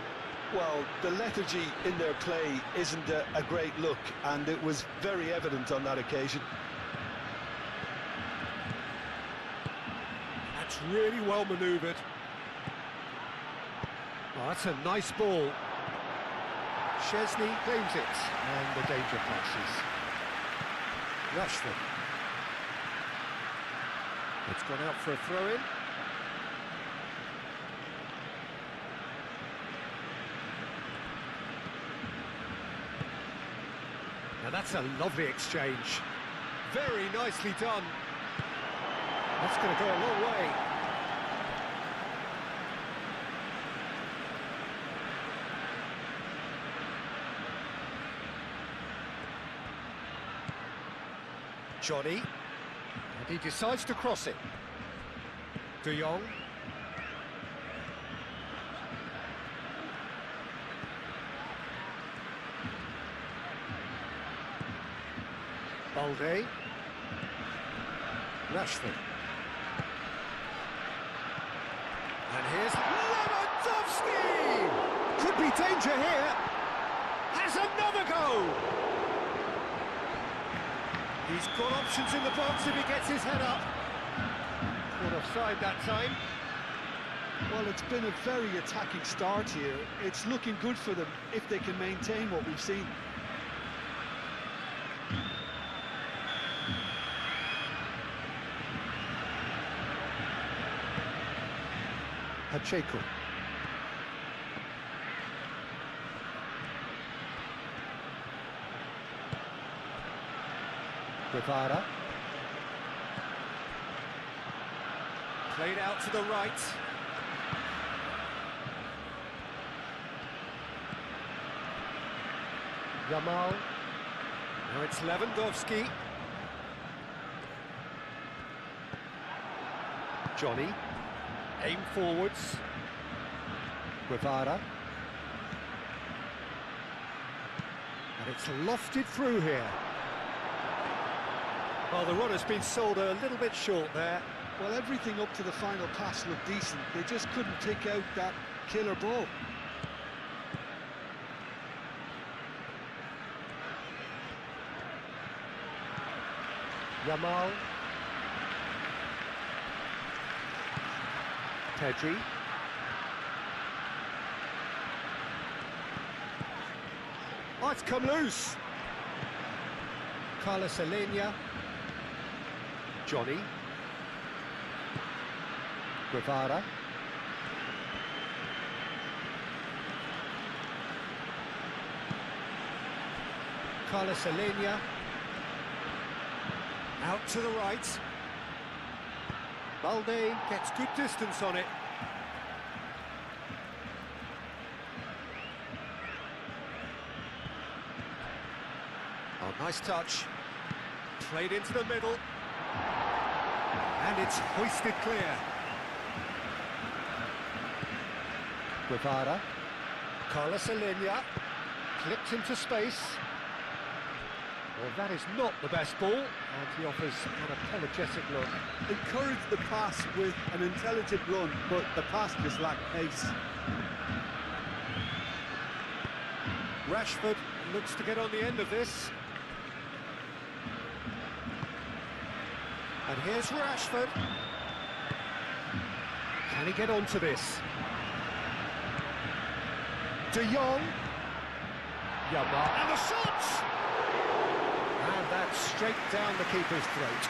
Well, the lethargy in their play isn't a great look, and it was very evident on that occasion. That's really well manoeuvred. Oh, that's a nice ball. Chesney claims it, and the danger passes. Rashford. It's gone out for a throw-in. Now that's a lovely exchange. Very nicely done. That's going to go a long way. Johnny, and he decides to cross it. De Jong. Balde. Rashford. And here's Lewandowski! Could be danger here. Has another go! He's got options in the box if he gets his head up. Caught offside that time. Well, it's been a very attacking start here. It's looking good for them if they can maintain what we've seen. Pacheco. Guevara. Played out to the right. Yamal. Now it's Lewandowski. Johnny, aim forwards. Guevara. And it's lofted through here. Well, the runner's been sold a little bit short there. Well, everything up to the final pass looked decent. They just couldn't take out that killer ball. Yamal. Pedri. Oh, it's come loose. Carlos Alenia. Johnny. Guevara. Carlos Alenia. Out to the right. Balde gets good distance on it. Oh, nice touch. Played into the middle. And it's hoisted clear. Guevara. Carlos Alenia. Clipped into space. Well, that is not the best ball, and he offers an apologetic look. Encouraged the pass with an intelligent run, but the pass just lacked pace. Rashford looks to get on the end of this. And here's Rashford. Can he get onto this? De Jong. Yamal. And the shot! And that's straight down the keeper's throat.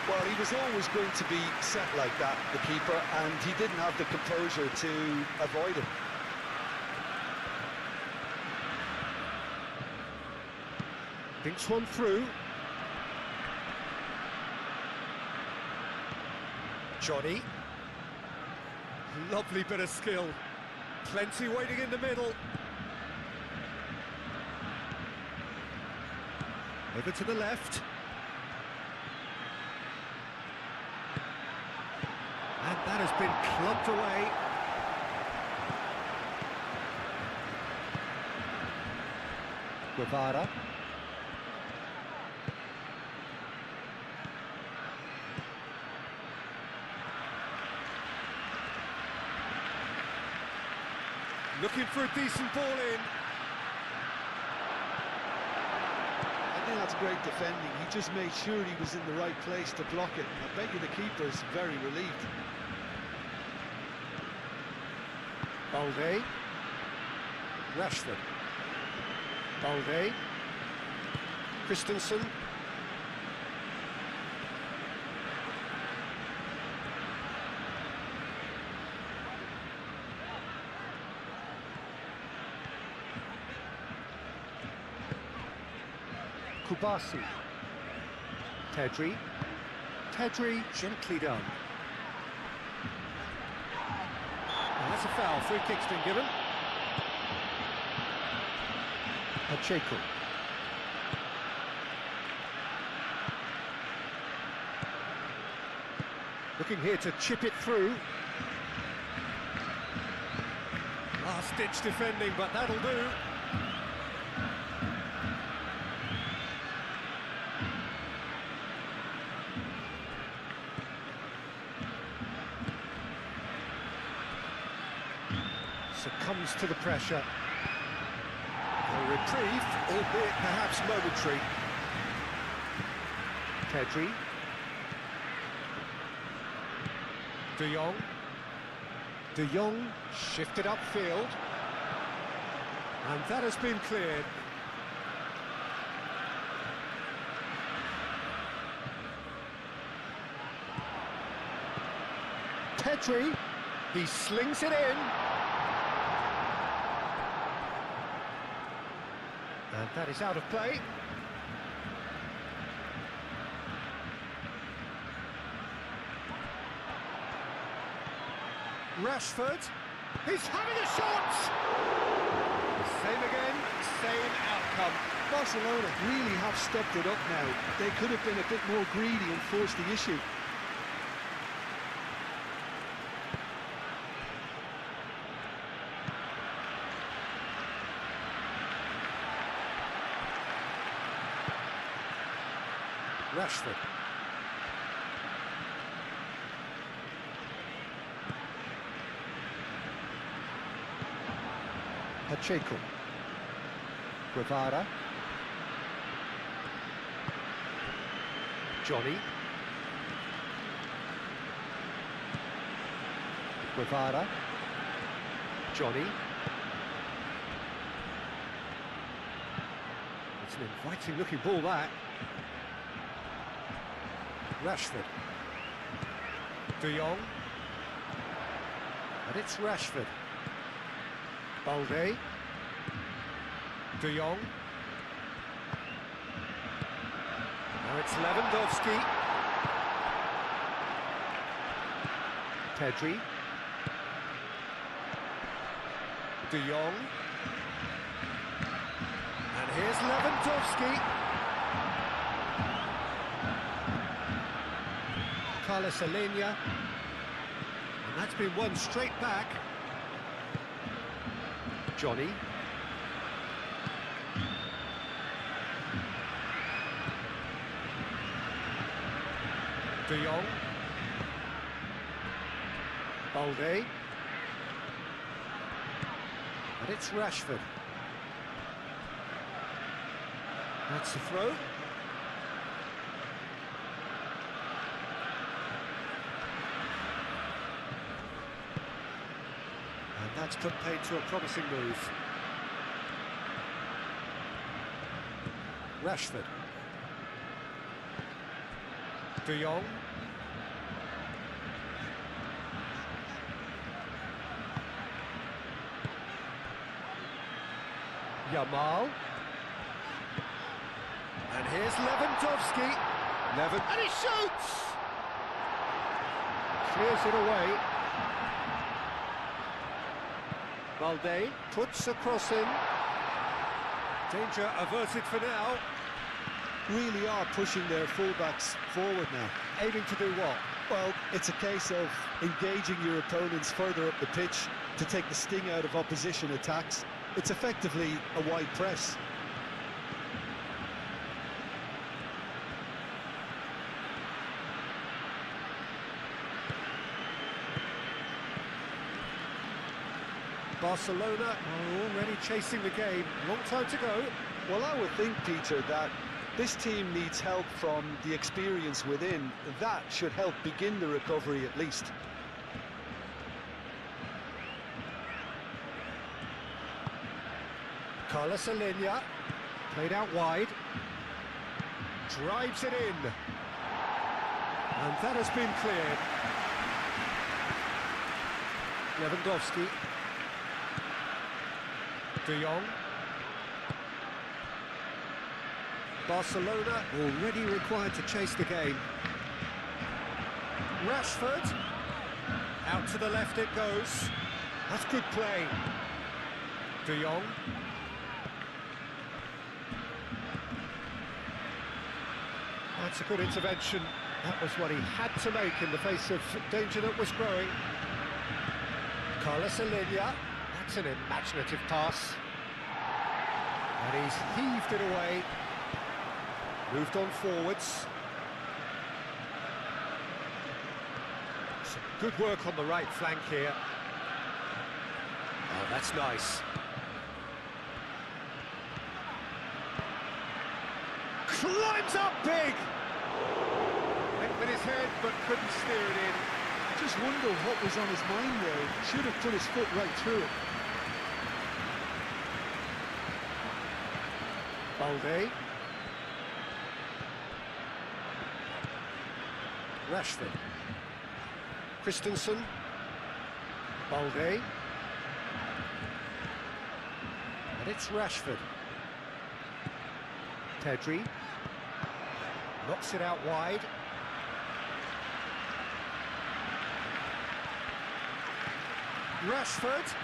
Well, he was always going to be set like that, the keeper, and he didn't have the composure to avoid it. Thinks one through. Johnny. Lovely bit of skill. Plenty waiting in the middle. Over to the left. And that has been clubbed away. Guevara. Looking for a decent ball in. I think that's great defending. He just made sure he was in the right place to block it. I bet you the keeper's very relieved. Balde. Rashford. Balde. Christensen. Kubasi. Pedri. Pedri gently done. And that's a foul. Free kick's been given. Pacheco. Looking here to chip it through. Last-ditch defending, but that'll do. Succumbs to the pressure. A reprieve, albeit perhaps momentary. Pedri. De Jong. De Jong shifted upfield. And that has been cleared. Pedri. He slings it in. And that is out of play. Rashford. He's having a shot! Same again, same outcome. Barcelona really have stepped it up now. They could have been a bit more greedy and forced the issue. Rashford. Pacheco. Guevara. Johnny. Guevara. Johnny. It's an inviting looking ball, that. Rashford. De Jong. And it's Rashford. Balde. De Jong. Now it's Lewandowski. Pedri. De Jong. And here's Lewandowski. Carlos Alenia. And that's been won straight back. Johnny. De Jong. Balde. And it's Rashford. That's the throw. And that's put paid to a promising move. Rashford. De Jong. Yamal. And here's Lewandowski. And he shoots! Clears it away. Balde puts a cross in. Danger averted for now. Really are pushing their fullbacks forward now. Aiming to do what? Well, it's a case of engaging your opponents further up the pitch to take the sting out of opposition attacks. It's effectively a wide press. Barcelona are already chasing the game. Long time to go. Well, I would think, Peter, that this team needs help from the experience within. That should help begin the recovery at least. Carlos Alenia, played out wide, drives it in, and that has been cleared. Lewandowski, De Jong. Barcelona already required to chase the game. Rashford, out to the left it goes. That's good play. De Jong. That's a good intervention. That was what he had to make in the face of danger that was growing. Carlos Alenia. That's an imaginative pass. And he's heaved it away. Moved on forwards. Some good work on the right flank here. Oh, that's nice. Climbs up big! Went with his head, but couldn't steer it in. I just wonder what was on his mind there. He should have put his foot right through it. Balde. Rashford. Christensen. Balde. And it's Rashford. Pedri. Knocks it out wide. Rashford.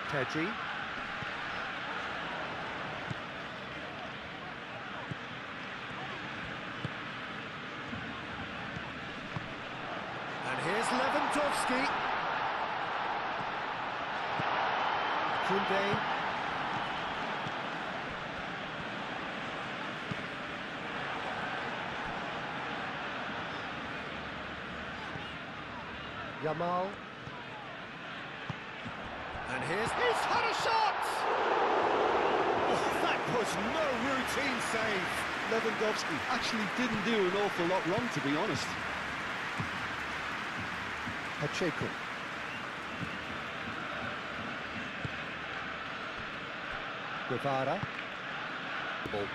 Pedri. And here's Lewandowski. Koundé. Yamal. And he's had a shot! Oh, that was no routine save. Lewandowski actually didn't do an awful lot wrong, to be honest. Pacheco. Guevara. Well,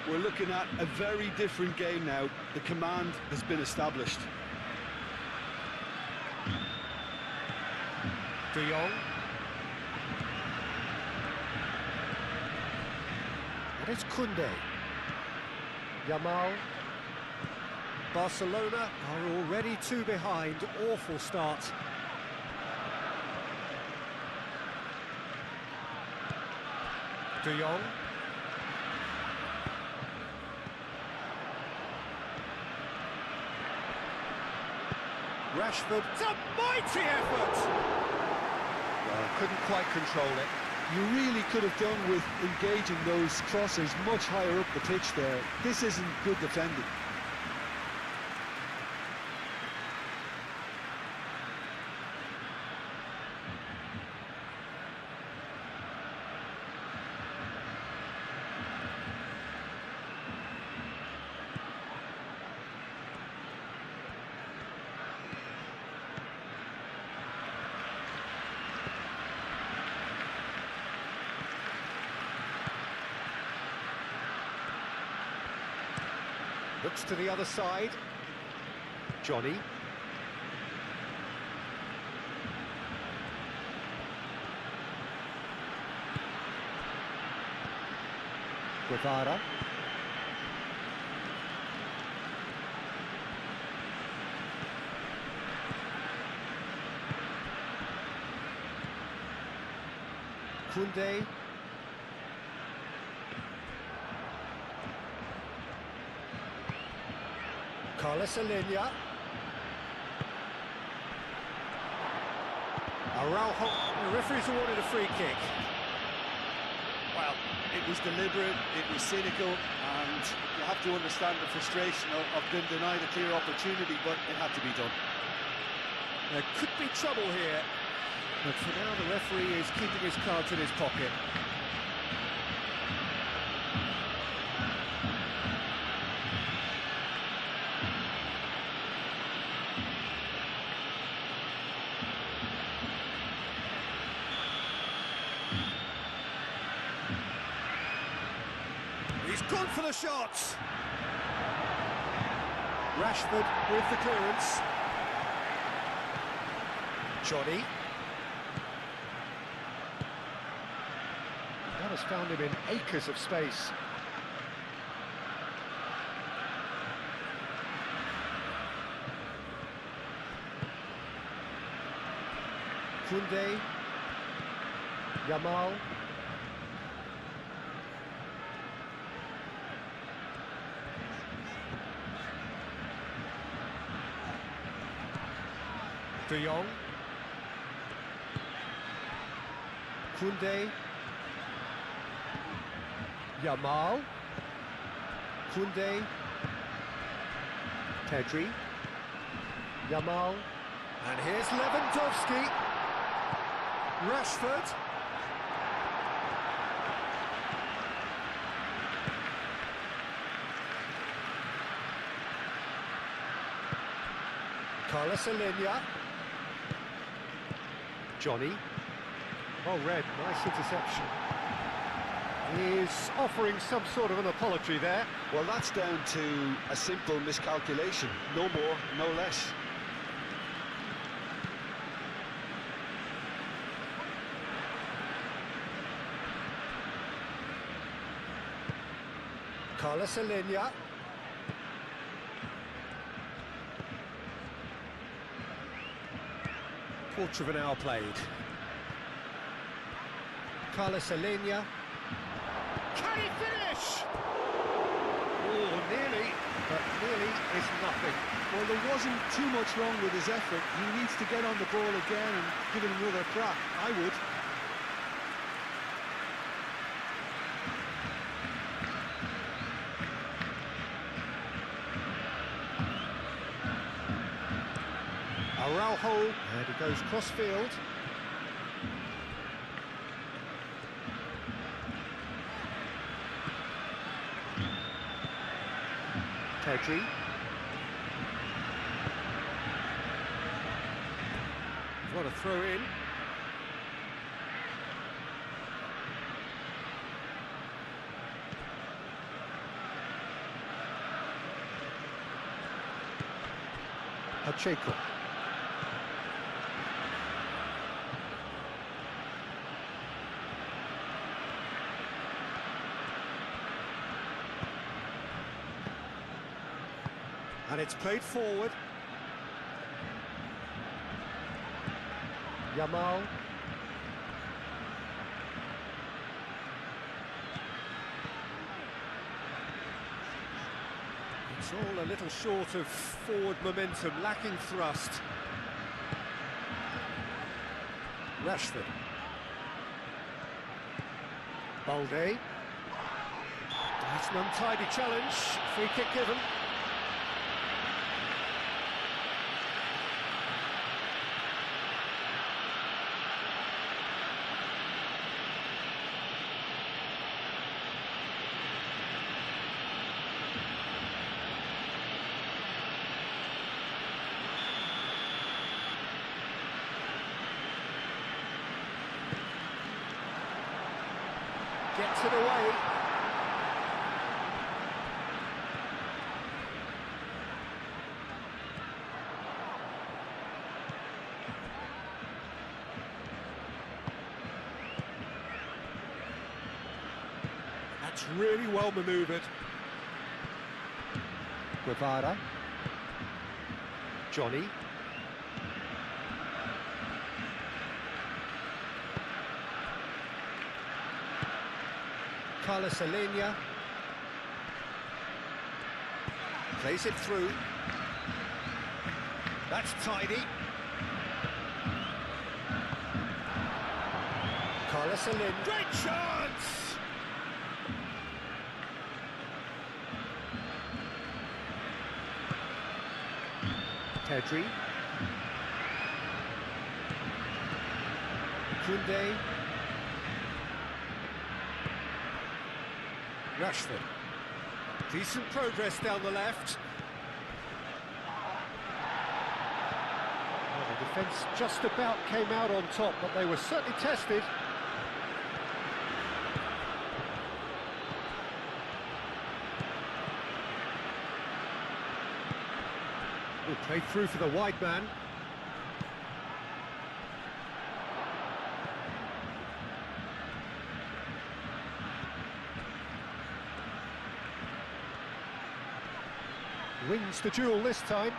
we're looking at a very different game now. The command has been established. De Jong. And it's Koundé. Yamal. Barcelona are already two behind. Awful start. De Jong. Rashford. It's a mighty effort! Well, couldn't quite control it. You really could have done with engaging those crossers much higher up the pitch there. This isn't good defending. Looks to the other side. Johnny. Guevara. Koundé. Carlos Alenia. Araujo. The referee's awarded a free kick. Well, it was deliberate, it was cynical, and you have to understand the frustration of being denied a clear opportunity, but it had to be done. There could be trouble here, but for now the referee is keeping his cards in his pocket. He's gone for the shot. Rashford with the clearance. Johnny. That has found him in acres of space. Koundé. Yamal. De Jong. Koundé. Yamal. Koundé. Pedri. Yamal. And here's Lewandowski. Rashford. Carlos Alenia. Johnny. Well read, nice interception. He's offering some sort of an apology there. Well, that's down to a simple miscalculation. No more, no less. Carlos Alenia. Quarter of an hour played. Carlos Alenia. Can he finish? Oh, nearly, but nearly is nothing. Well, there wasn't too much wrong with his effort. He needs to get on the ball again and give it another crack. I would. Araujo, and he goes cross-field. Pedri. What a throw in. Pacheco. And it's played forward. Yamal. It's all a little short of forward momentum, lacking thrust. Rashford. Balde. It's an untidy challenge. Free kick given. Gets it away. That's really well manoeuvred. Guevara. Johnny. Carlos Alenia plays it through. That's tidy. Carlos Alenia, great chance! Pedri. Koundé. Rashford. Decent progress down the left. Well, the defence just about came out on top, but they were certainly tested. Good play through for the wide man. Wins the duel this time.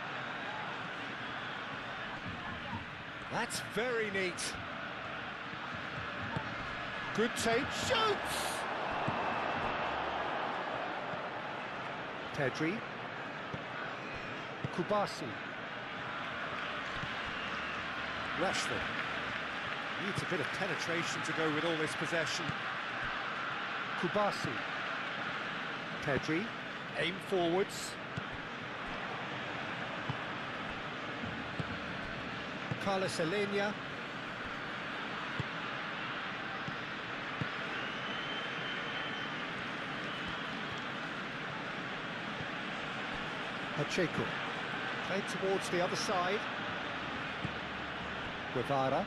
That's very neat. Good take, shoots! Pedri. Kubasi. Rashford. Needs a bit of penetration to go with all this possession. Kubasi. Pedri. Aim forwards. Carlos Alenia. Pacheco. Played towards the other side. Guevara.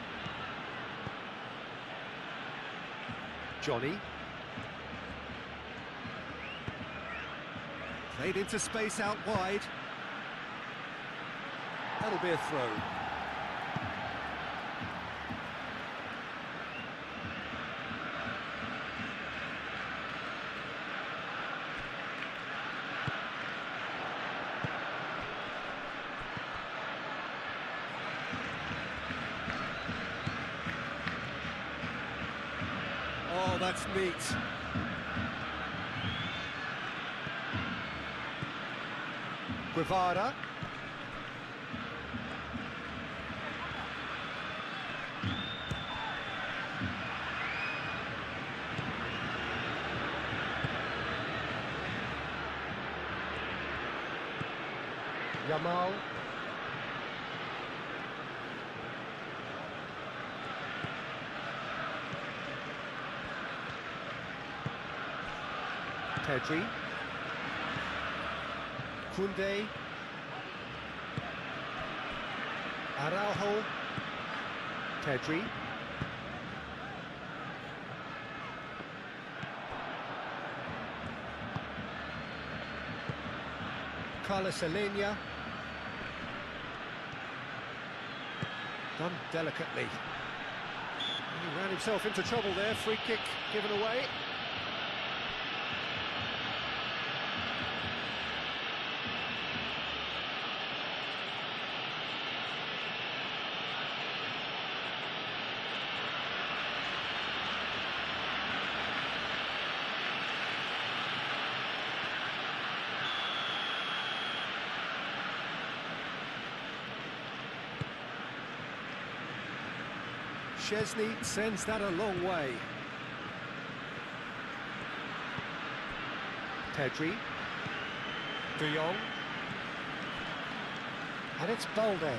Johnny. Played into space out wide. That'll be a throw. Oh, that's neat. Guevara. Yamal. Pedri. Koundé. Araujo. Pedri. Carlos Alenia. Done delicately. He ran himself into trouble there. Free kick given away. Szczesny sends that a long way. Pedri. De Jong. And it's Balde.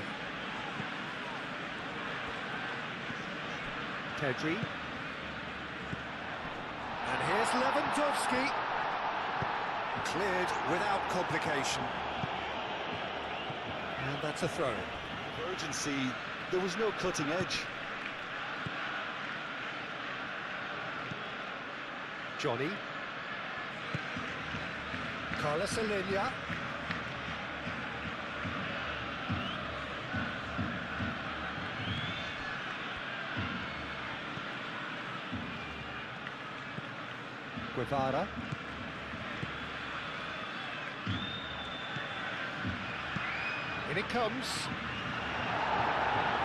Pedri. And here's Lewandowski. Cleared without complication. And that's a throw. Urgency, there was no cutting edge. Johnny. Carlos Alenia. Guevara. In it comes.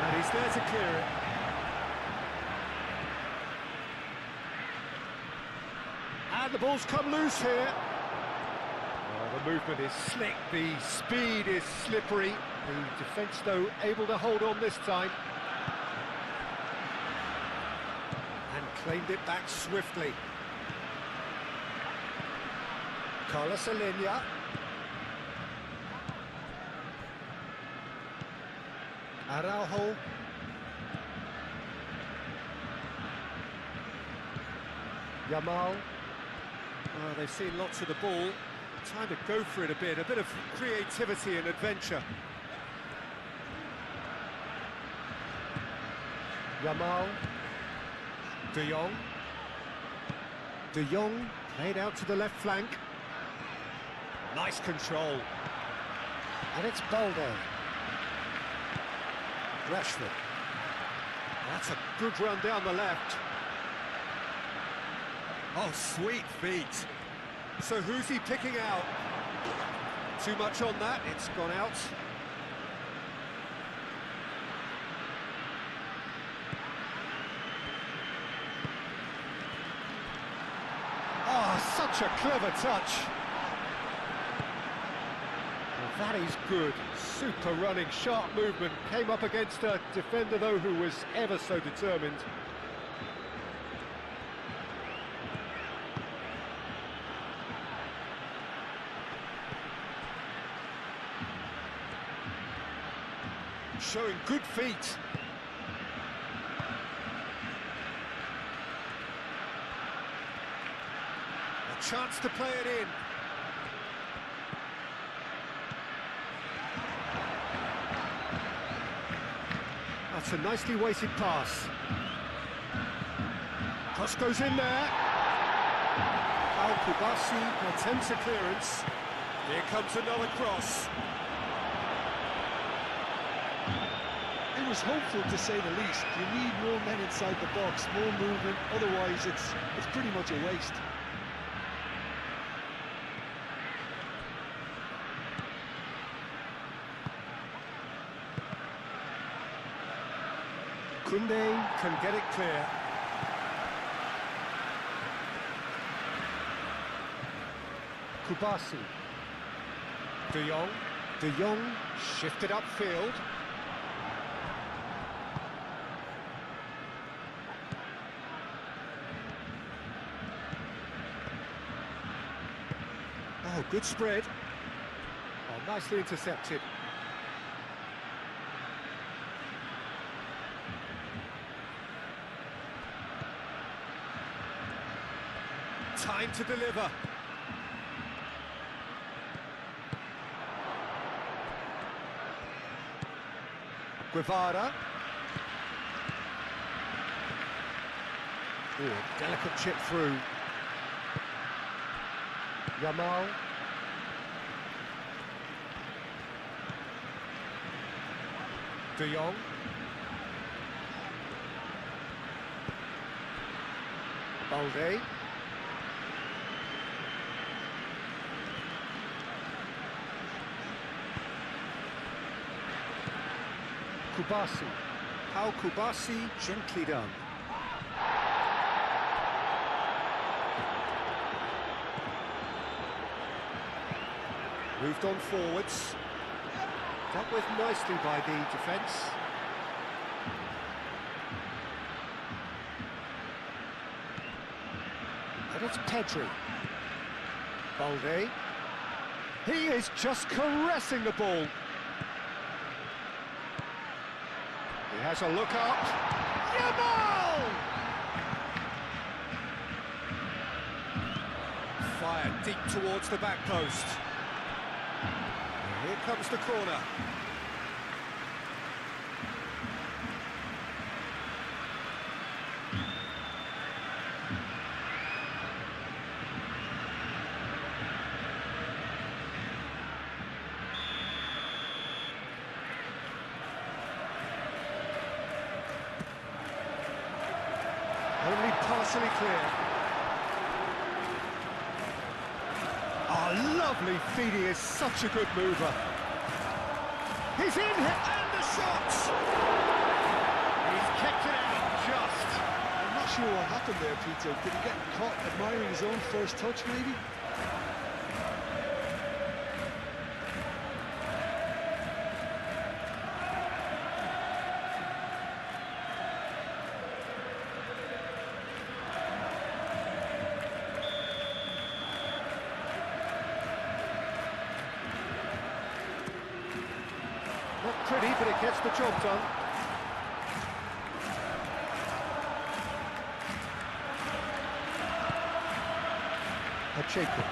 And he's there to clear it. And the ball's come loose here. Oh, the movement is slick, the speed is slippery. The defence, though, able to hold on this time. And claimed it back swiftly. Carlos Alenia. Araujo. Yamal. Oh, they've seen lots of the ball. Time to go for it a bit of creativity and adventure. Yamal. De Jong. De Jong played out to the left flank. Nice control. And it's Balde. Rashford. That's a good run down the left. Oh, sweet feet. So who's he picking out? Too much on that, it's gone out. Oh, such a clever touch. Well, that is good. Super running, sharp movement. Came up against a defender, though, who was ever so determined. Showing good feet. A chance to play it in. That's a nicely weighted pass. Cross goes in there. Al-Kubasi attempts a clearance. Here comes another cross. It was hopeful, to say the least. You need more men inside the box, more movement, otherwise it's pretty much a waste. Koundé can get it clear. Kubasi. De Jong. De Jong shifted upfield. Oh, good spread. Oh, nicely intercepted. Time to deliver. Guevara. Ooh, delicate chip through. Yamal. De Jong. Balde. Kubasi. How Kubasi, gently done. Moved on forwards. Dealt with nicely by the defence. And it's Pedri. Balde. He is just caressing the ball. He has a look up. Yamal! Fired deep towards the back post. Here comes the corner. Only partially clear. Oh, lovely feed, he is such a good mover. He's in, and the shot! He's kicked it out just. I'm not sure what happened there, Peter. Did he get caught admiring his own first touch, maybe? Not pretty, but it gets the job done. Pacheco.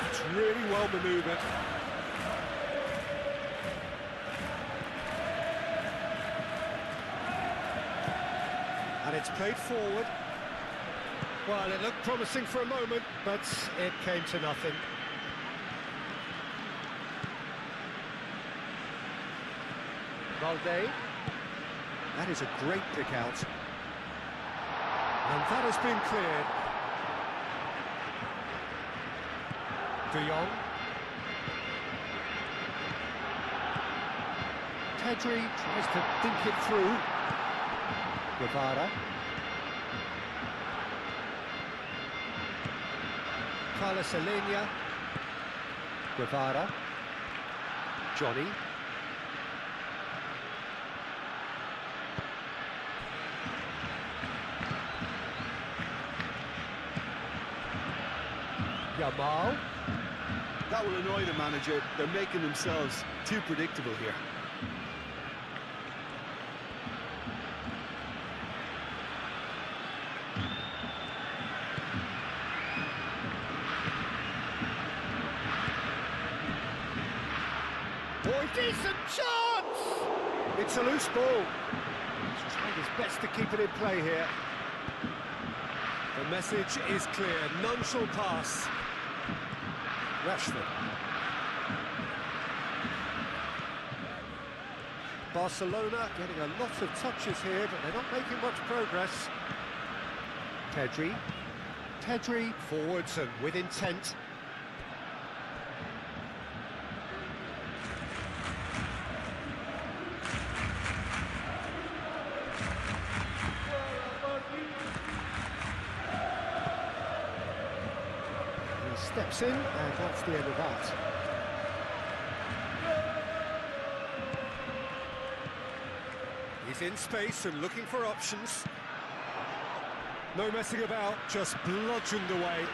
It's really well manoeuvred. And it's played forward. Well, it looked promising for a moment, but it came to nothing. Balde. That is a great pick out. And that has been cleared. De Jong. Pedri tries to dink it through. Guevara. Carlos Alenia. Guevara. Johnny. Yamal. That will annoy the manager. They're making themselves too predictable here. Oh, decent chance! It's a loose ball. He's trying his best to keep it in play here. The message is clear. None shall pass. Rashford. Barcelona getting a lot of touches here, but they're not making much progress. Pedri. Pedri forwards and with intent. Steps in, and that's the end of that. He's in space and looking for options. No messing about, just bludgeoned away.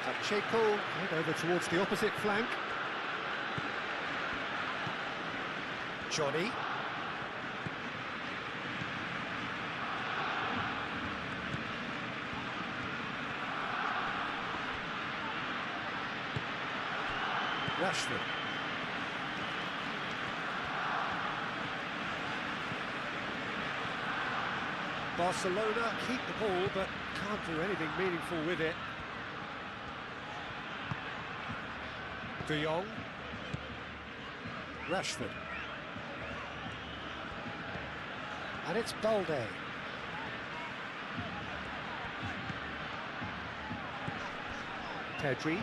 Pacheco head over towards the opposite flank. Johnny. Rashford. Barcelona keep the ball, but can't do anything meaningful with it. De Jong. Rashford. And it's Balde. Pedri.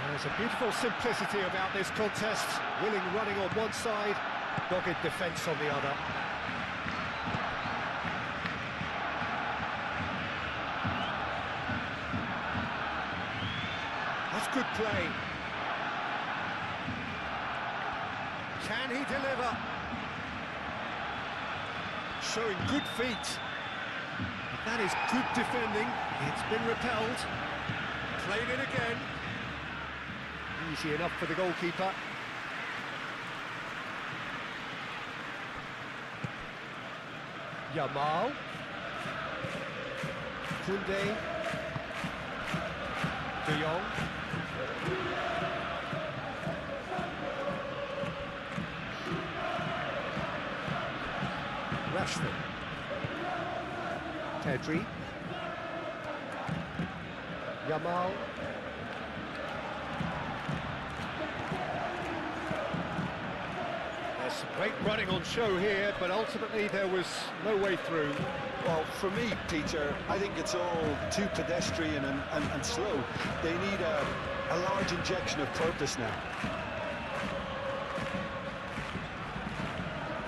There's a beautiful simplicity about this contest. Willing running on one side, dogged defence on the other. That's good play. Can he deliver? Showing good feet. That is good defending. It's been repelled. Played it again. Easy enough for the goalkeeper. Yamal. Koundé. De Jong. Rashford. Pedri. Yamal. There's some great running on show here, but ultimately there was no way through. Well, for me, Peter, I think it's all too pedestrian and slow. They need a large injection of purpose now.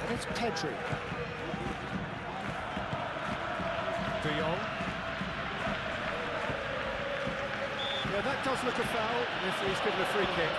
And it's Pedri. De Jong. Yeah, that does look a foul. Referee's given a free kick.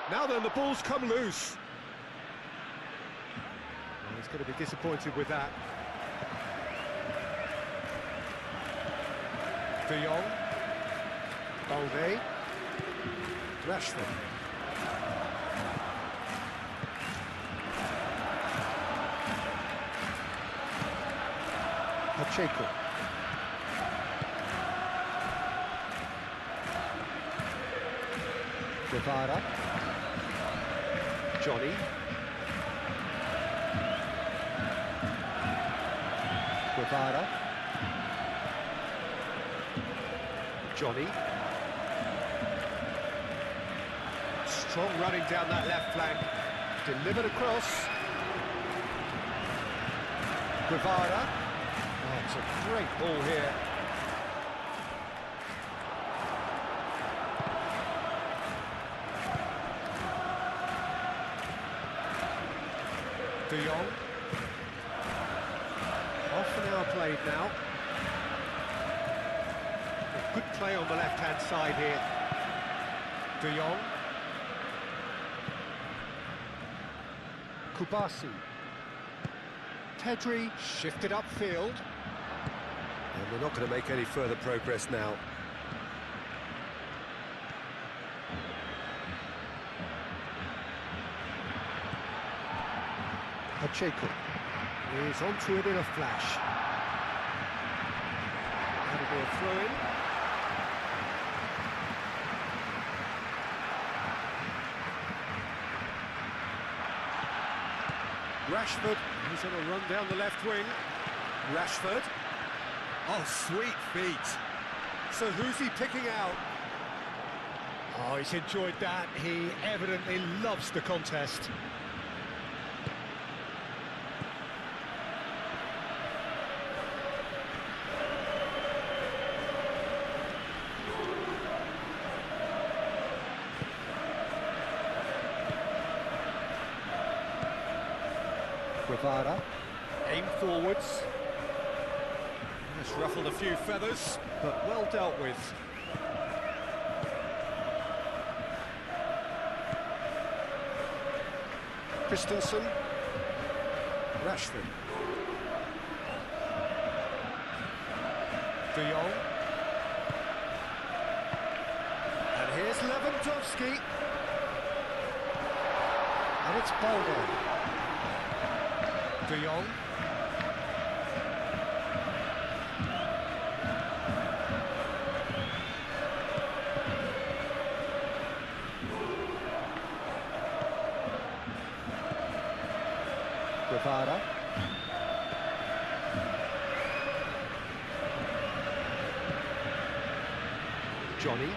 Now then, the ball's come loose. Well, he's going to be disappointed with that. De Jong. Balde. Rashford. Pacheco. Guevara. Johnny. Guevara. Johnny. Strong running down that left flank. Delivered across. Guevara. Oh, it's a great ball here. De Jong. Half an hour played now. A good play on the left-hand side here. De Jong. Kubasi. Pedri shifted upfield. And we're not going to make any further progress now. Pacheco is onto it in a flash. That'll be a throw-in. Rashford, he's on a run down the left wing. Rashford. Oh, sweet feet. So who's he picking out? Oh, he's enjoyed that. He evidently loves the contest. Guevara, aim forwards. Just ruffled a few feathers, but well dealt with. Christensen. Rashford. De Jong. And here's Lewandowski. And it's Balde. De Jong. Guevara. Johnny.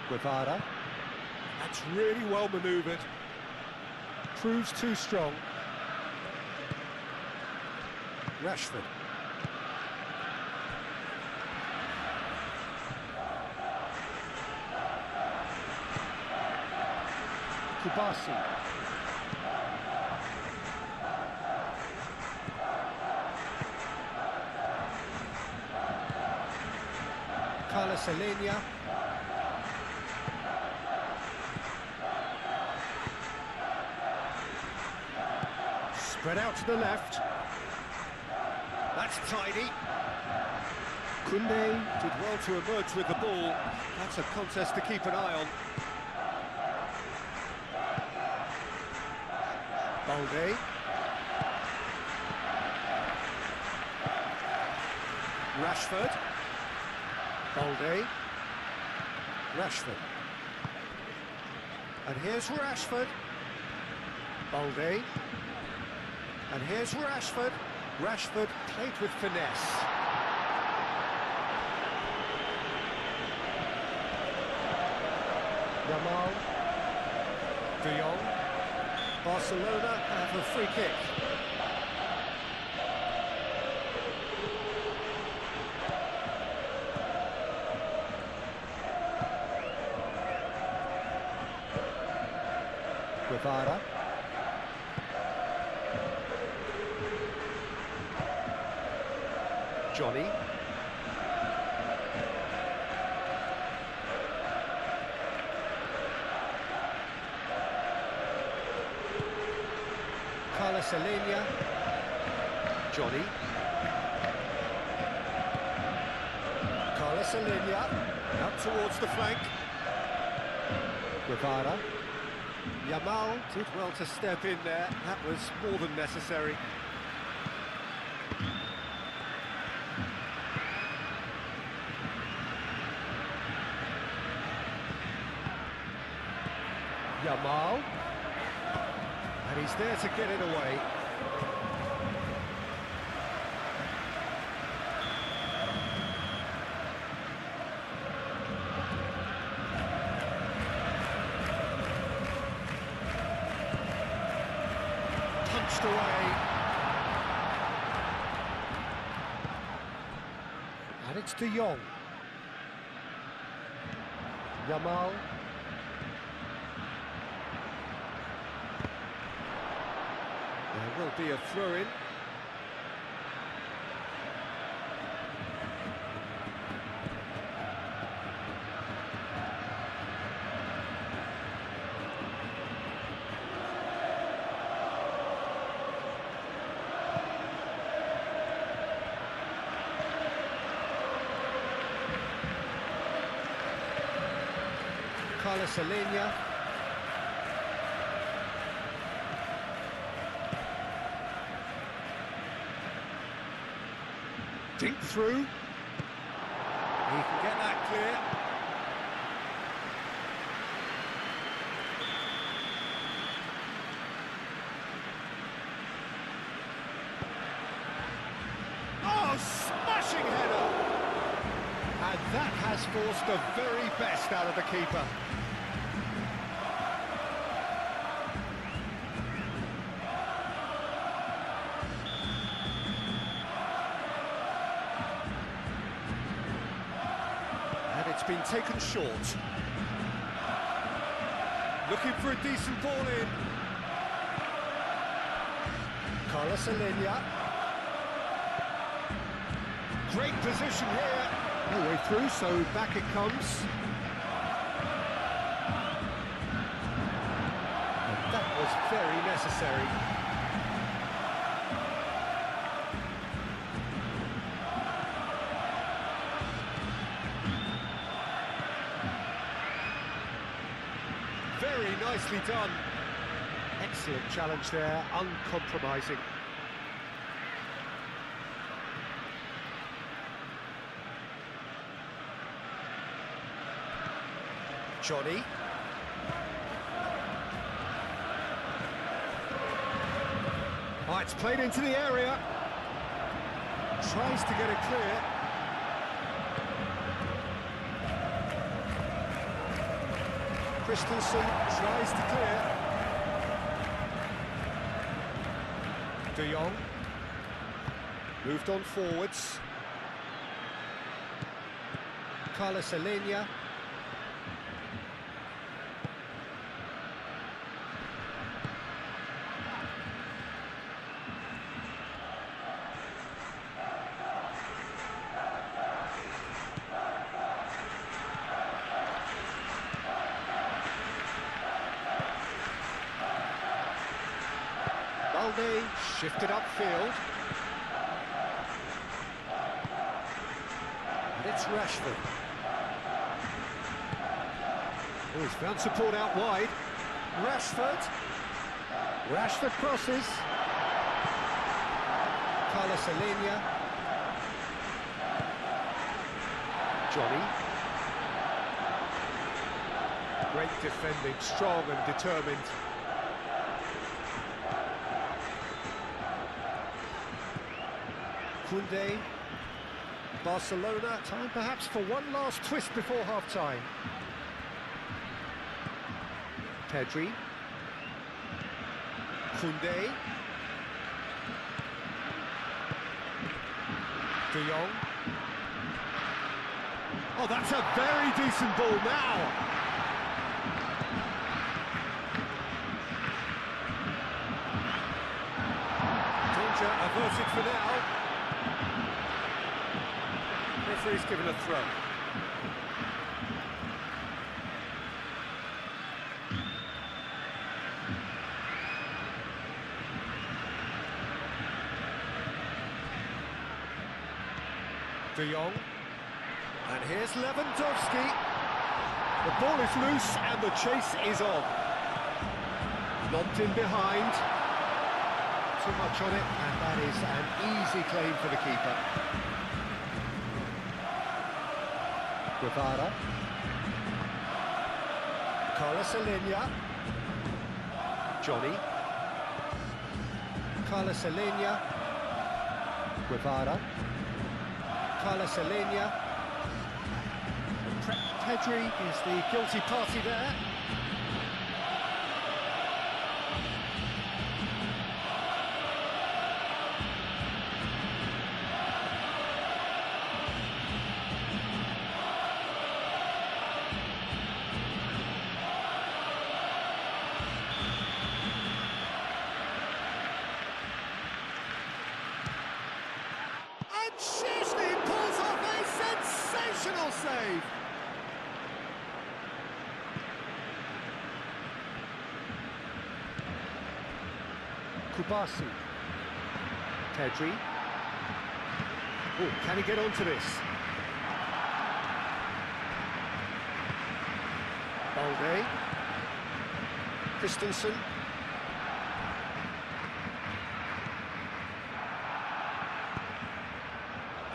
Guevara. That's really well manoeuvred. Proves too strong. Rashford. Kubasi. Carlos Alenia. Spread out to the left. That's tidy. Koundé did well to emerge with the ball. That's a contest to keep an eye on. Balde. Rashford. Balde. Rashford. And here's Rashford. Balde. And here's Rashford. Rashford played with finesse. Yamal. De Jong. Barcelona have a free kick. Guevara. Johnny. Carlos Alenia. Johnny. Carlos Alenia. Up towards the flank. Guevara. Yamal did well to step in there. That was more than necessary. Yamal. And he's there to get it away. Punched away. And it's De Jong. Yamal. There will be a throw-in. Carlos Alenia. Deep through. He can get that clear. Oh, smashing header! And that has forced the very best out of the keeper. It's been taken short. Looking for a decent ball in. Carlos Alenia. Great position here. No way through, so back it comes. was very necessary. Very nicely done. Excellent challenge there, uncompromising. Johnny. Oh, it's played into the area. Tries to get it clear. Christensen tries to clear. De Jong. Moved on forwards. Carlos Alenia. Shifted upfield. And it's Rashford. Oh, he's found support out wide. Rashford. Rashford crosses. Carlos Alenia. Johnny. Great defending, strong and determined. Koundé, Barcelona, time perhaps for one last twist before half-time. Pedri, Koundé, De Jong. Oh, that's a very decent ball now. Danger averted for now. Referee's given a throw. De Jong. And here's Lewandowski. The ball is loose and the chase is on. Lobbed in behind. Too much on it, and that is an easy claim for the keeper. Guevara. Carlos Alenia. Johnny. Carlos Alenia. Guevara. Carlos Alenia. Pedri is the guilty party there. Chesney pulls off a sensational save. Kubasi. Pedri. Oh, can he get onto this? Balde. Christensen.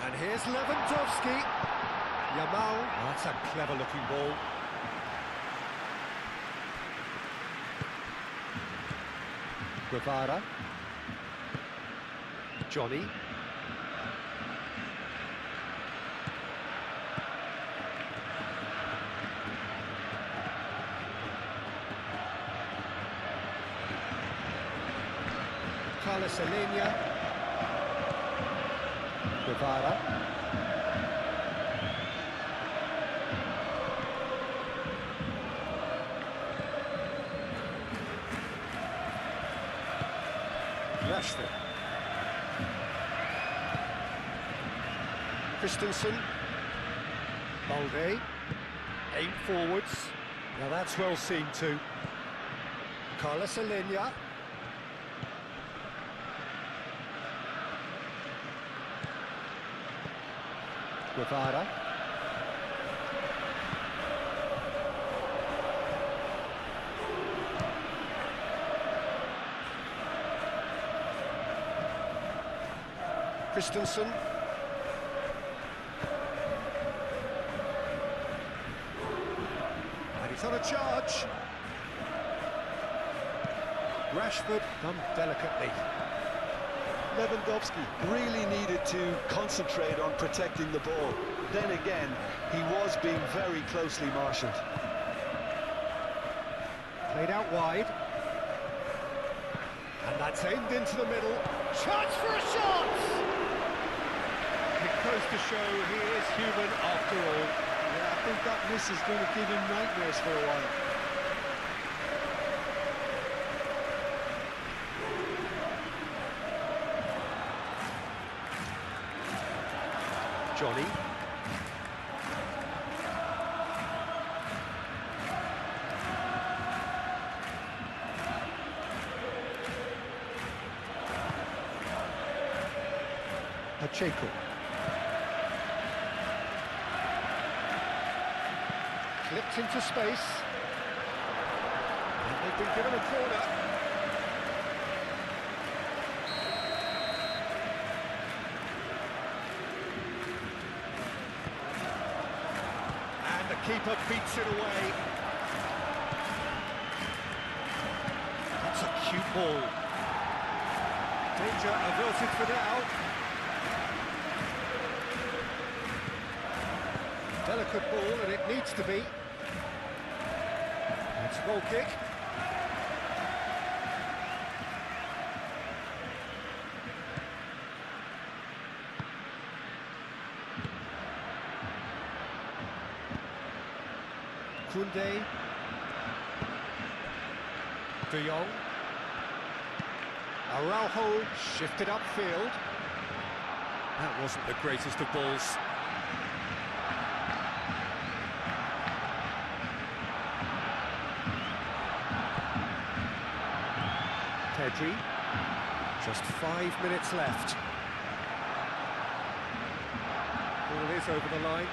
And here's Lewandowski. Yamal. Oh, that's a clever-looking ball. Guevara. Johnny. Carlos Alenia. Guevara. Rashford. Christensen. Balde. Aim forwards. Now that's well seen too. Carlos Alenia. Guevara. Christensen. And he's on a charge. Rashford done delicately. Lewandowski really needed to concentrate on protecting the ball. Then again, he was being very closely marshalled. Played out wide. And that's aimed into the middle. Chance for a shot! It goes to show he is human after all. Yeah, I think that miss is going to give him nightmares for a while. Johnny. Pacheco. Clipped into space. And they've been given a corner. Keeper beats it away. That's a cute ball. Danger averted for now. Delicate ball, and it needs to be. It's a goal kick. Koundé, De Jong, Araujo shifted upfield. That wasn't the greatest of balls. Pedri, just 5 minutes left. Ball is over the line.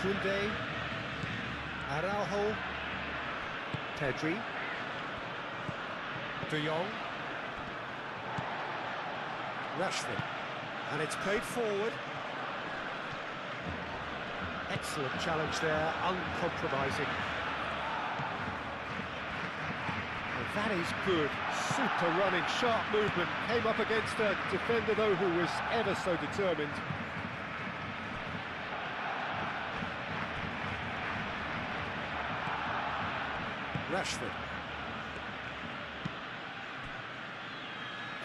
Koundé, Araujo, Pedri, De Jong, Rashford, and it's played forward. Excellent challenge there, uncompromising. And that is good, super running, sharp movement, came up against a defender though who was ever so determined. Rashford.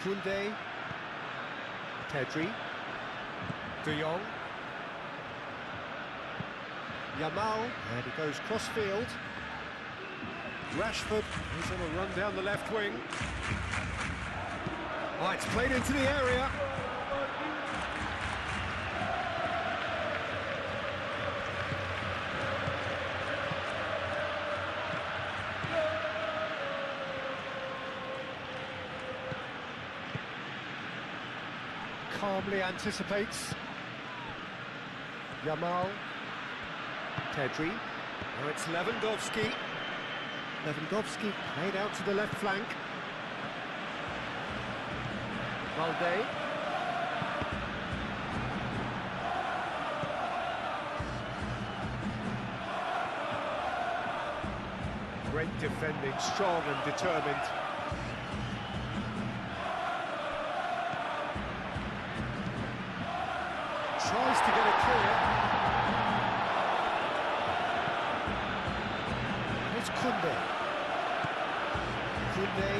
Koundé. Pedri. De Jong. Yamal. And he goes cross-field. Rashford. He's on a run down the left wing. Oh, it's played into the area. Calmly anticipates. Yamal. Pedri. Now it's Lewandowski. Lewandowski played out to the left flank. Valde. Great defending, strong and determined. Tries to get it clear. It's Koundé. Koundé.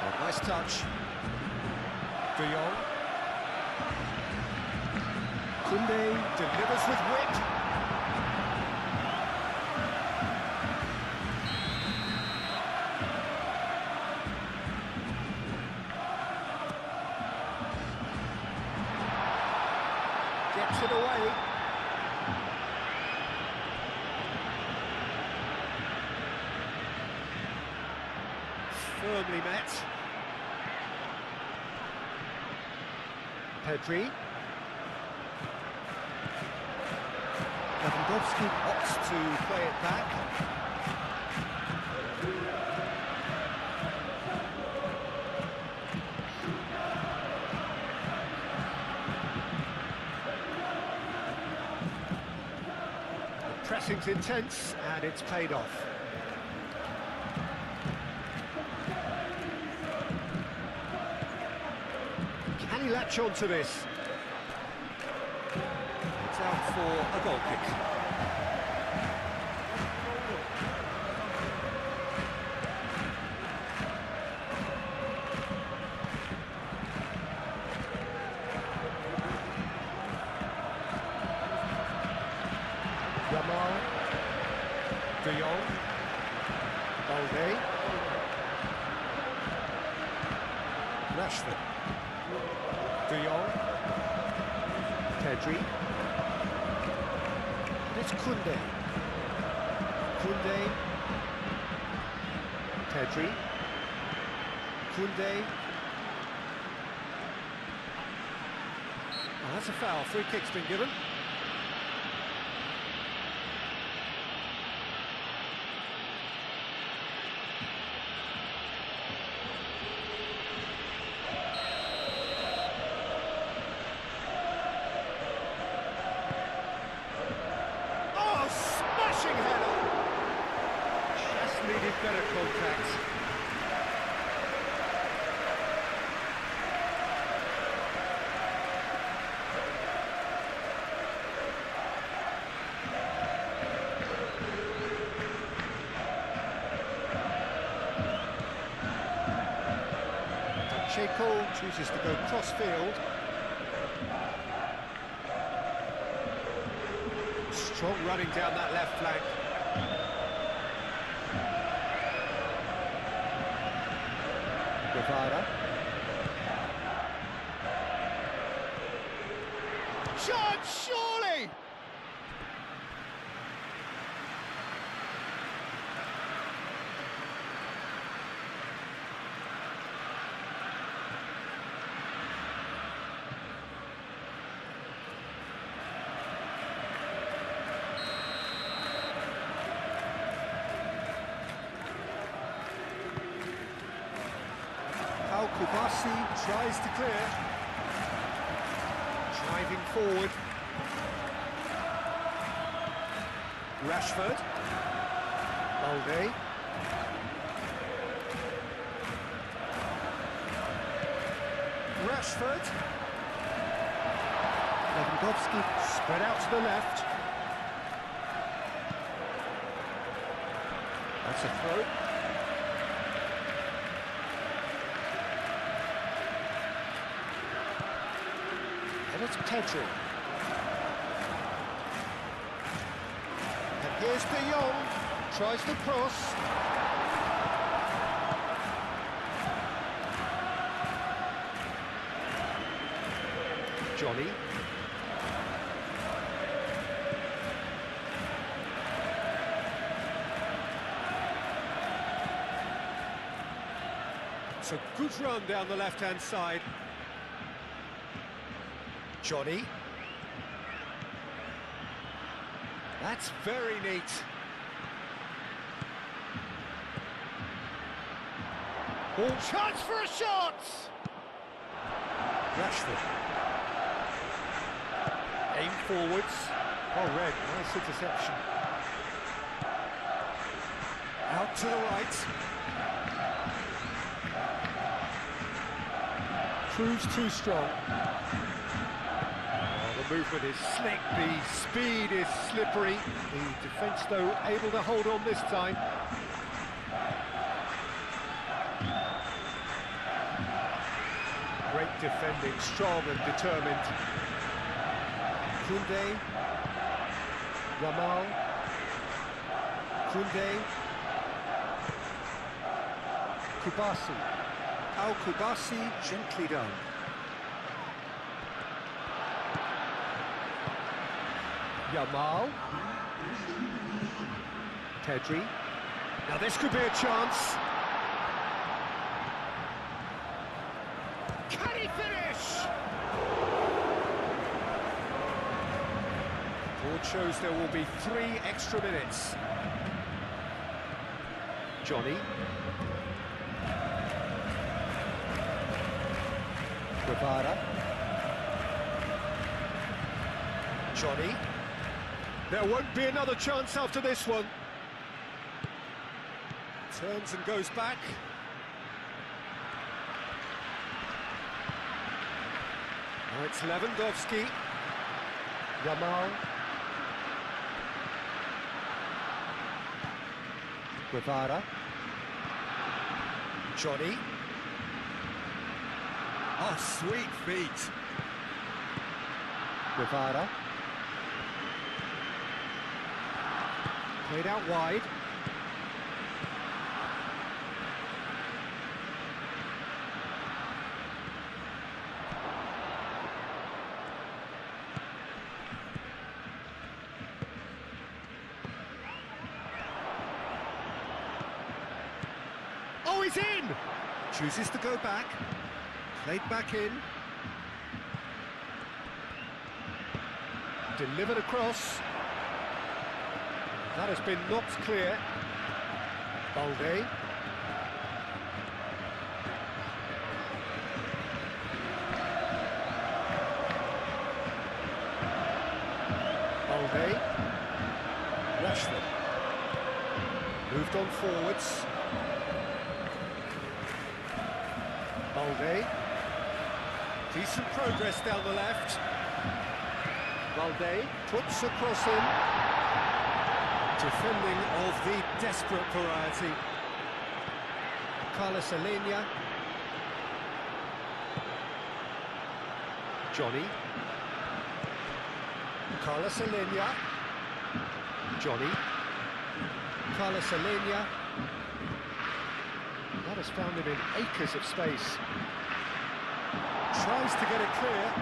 Oh, nice touch. De Jong. Koundé delivers with wit. Gets it away. firmly met. Pedri. Lewandowski opts to play it back. The pressing's intense and it's paid off. Can he latch on to this? It's out for a goal kick. Yamal, De Jong, Balde, Rashford, De Jong, Pedri, and it's Koundé, Pedri, Koundé. Oh, that's a foul, free kick's been given. Needed better contact. Pacheco chooses to go cross-field. Strong running down that left flank. Guevara. Chance, surely! Kubasi tries to clear. Driving forward. Rashford. Balde. Rashford. Lewandowski spread out to the left. That's a throw. And it's Pedri. And here's De Jong, tries to cross. Johnny. It's a good run down the left-hand side. Johnny. That's very neat. Ball chance for a shot! Rashford. Aim forwards. Oh, red, nice interception. Out to the right. Proves too strong. The movement is slick, the speed is slippery. The defence, though, able to hold on this time. Great defending, strong and determined. Koundé. Yamal. Koundé. Kubasi. Kubasi, gently done. Yamal. Pedri. Now this could be a chance. Can he finish? Board shows there will be 3 extra minutes. Johnny. Guevara. Johnny. There won't be another chance after this one. Turns and goes back. Now it's Lewandowski. Yamal. Guevara. Johnny. Oh, sweet feet. Guevara. Played out wide. Oh, he's in! Chooses to go back. Played back in. Delivered across. That has been knocked clear. Balde. Balde. Rashford. Moved on forwards. Balde. Decent progress down the left. Balde puts a cross in. Defending of the desperate variety. Carlos Alenia. Johnny. Carlos Alenia. Johnny. Carlos Alenia. That has found him in acres of space. Tries to get it clear.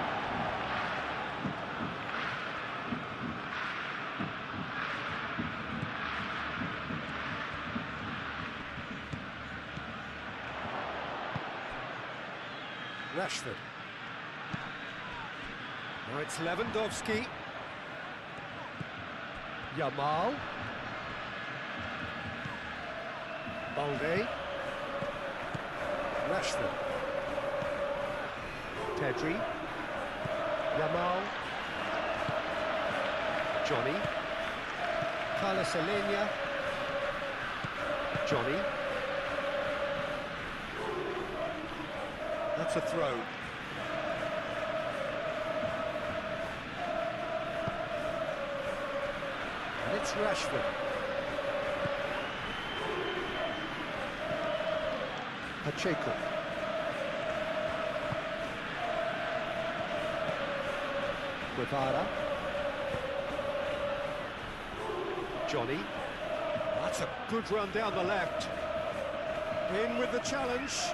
Rashford. Now it's Lewandowski. Yamal. Balde. Rashford. Pedri. Yamal. Johnny. Carlos Alenia. Johnny. That's a throw. And it's Rashford. Pacheco. Guevara. Johnny. That's a good run down the left. In with the challenge.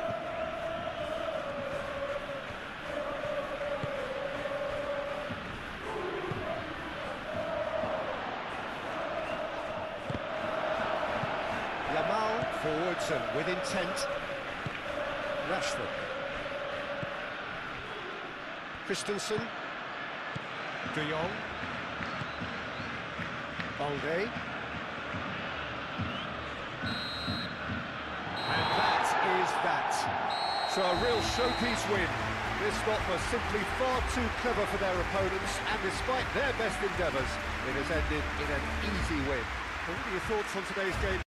Yamal forwards and with intent. Rashford. Christensen. De Jong. Balde. And that is that. So a real showpiece win. This lot was simply far too clever for their opponents, and despite their best endeavours, it has ended in an easy win. What are your thoughts on today's game?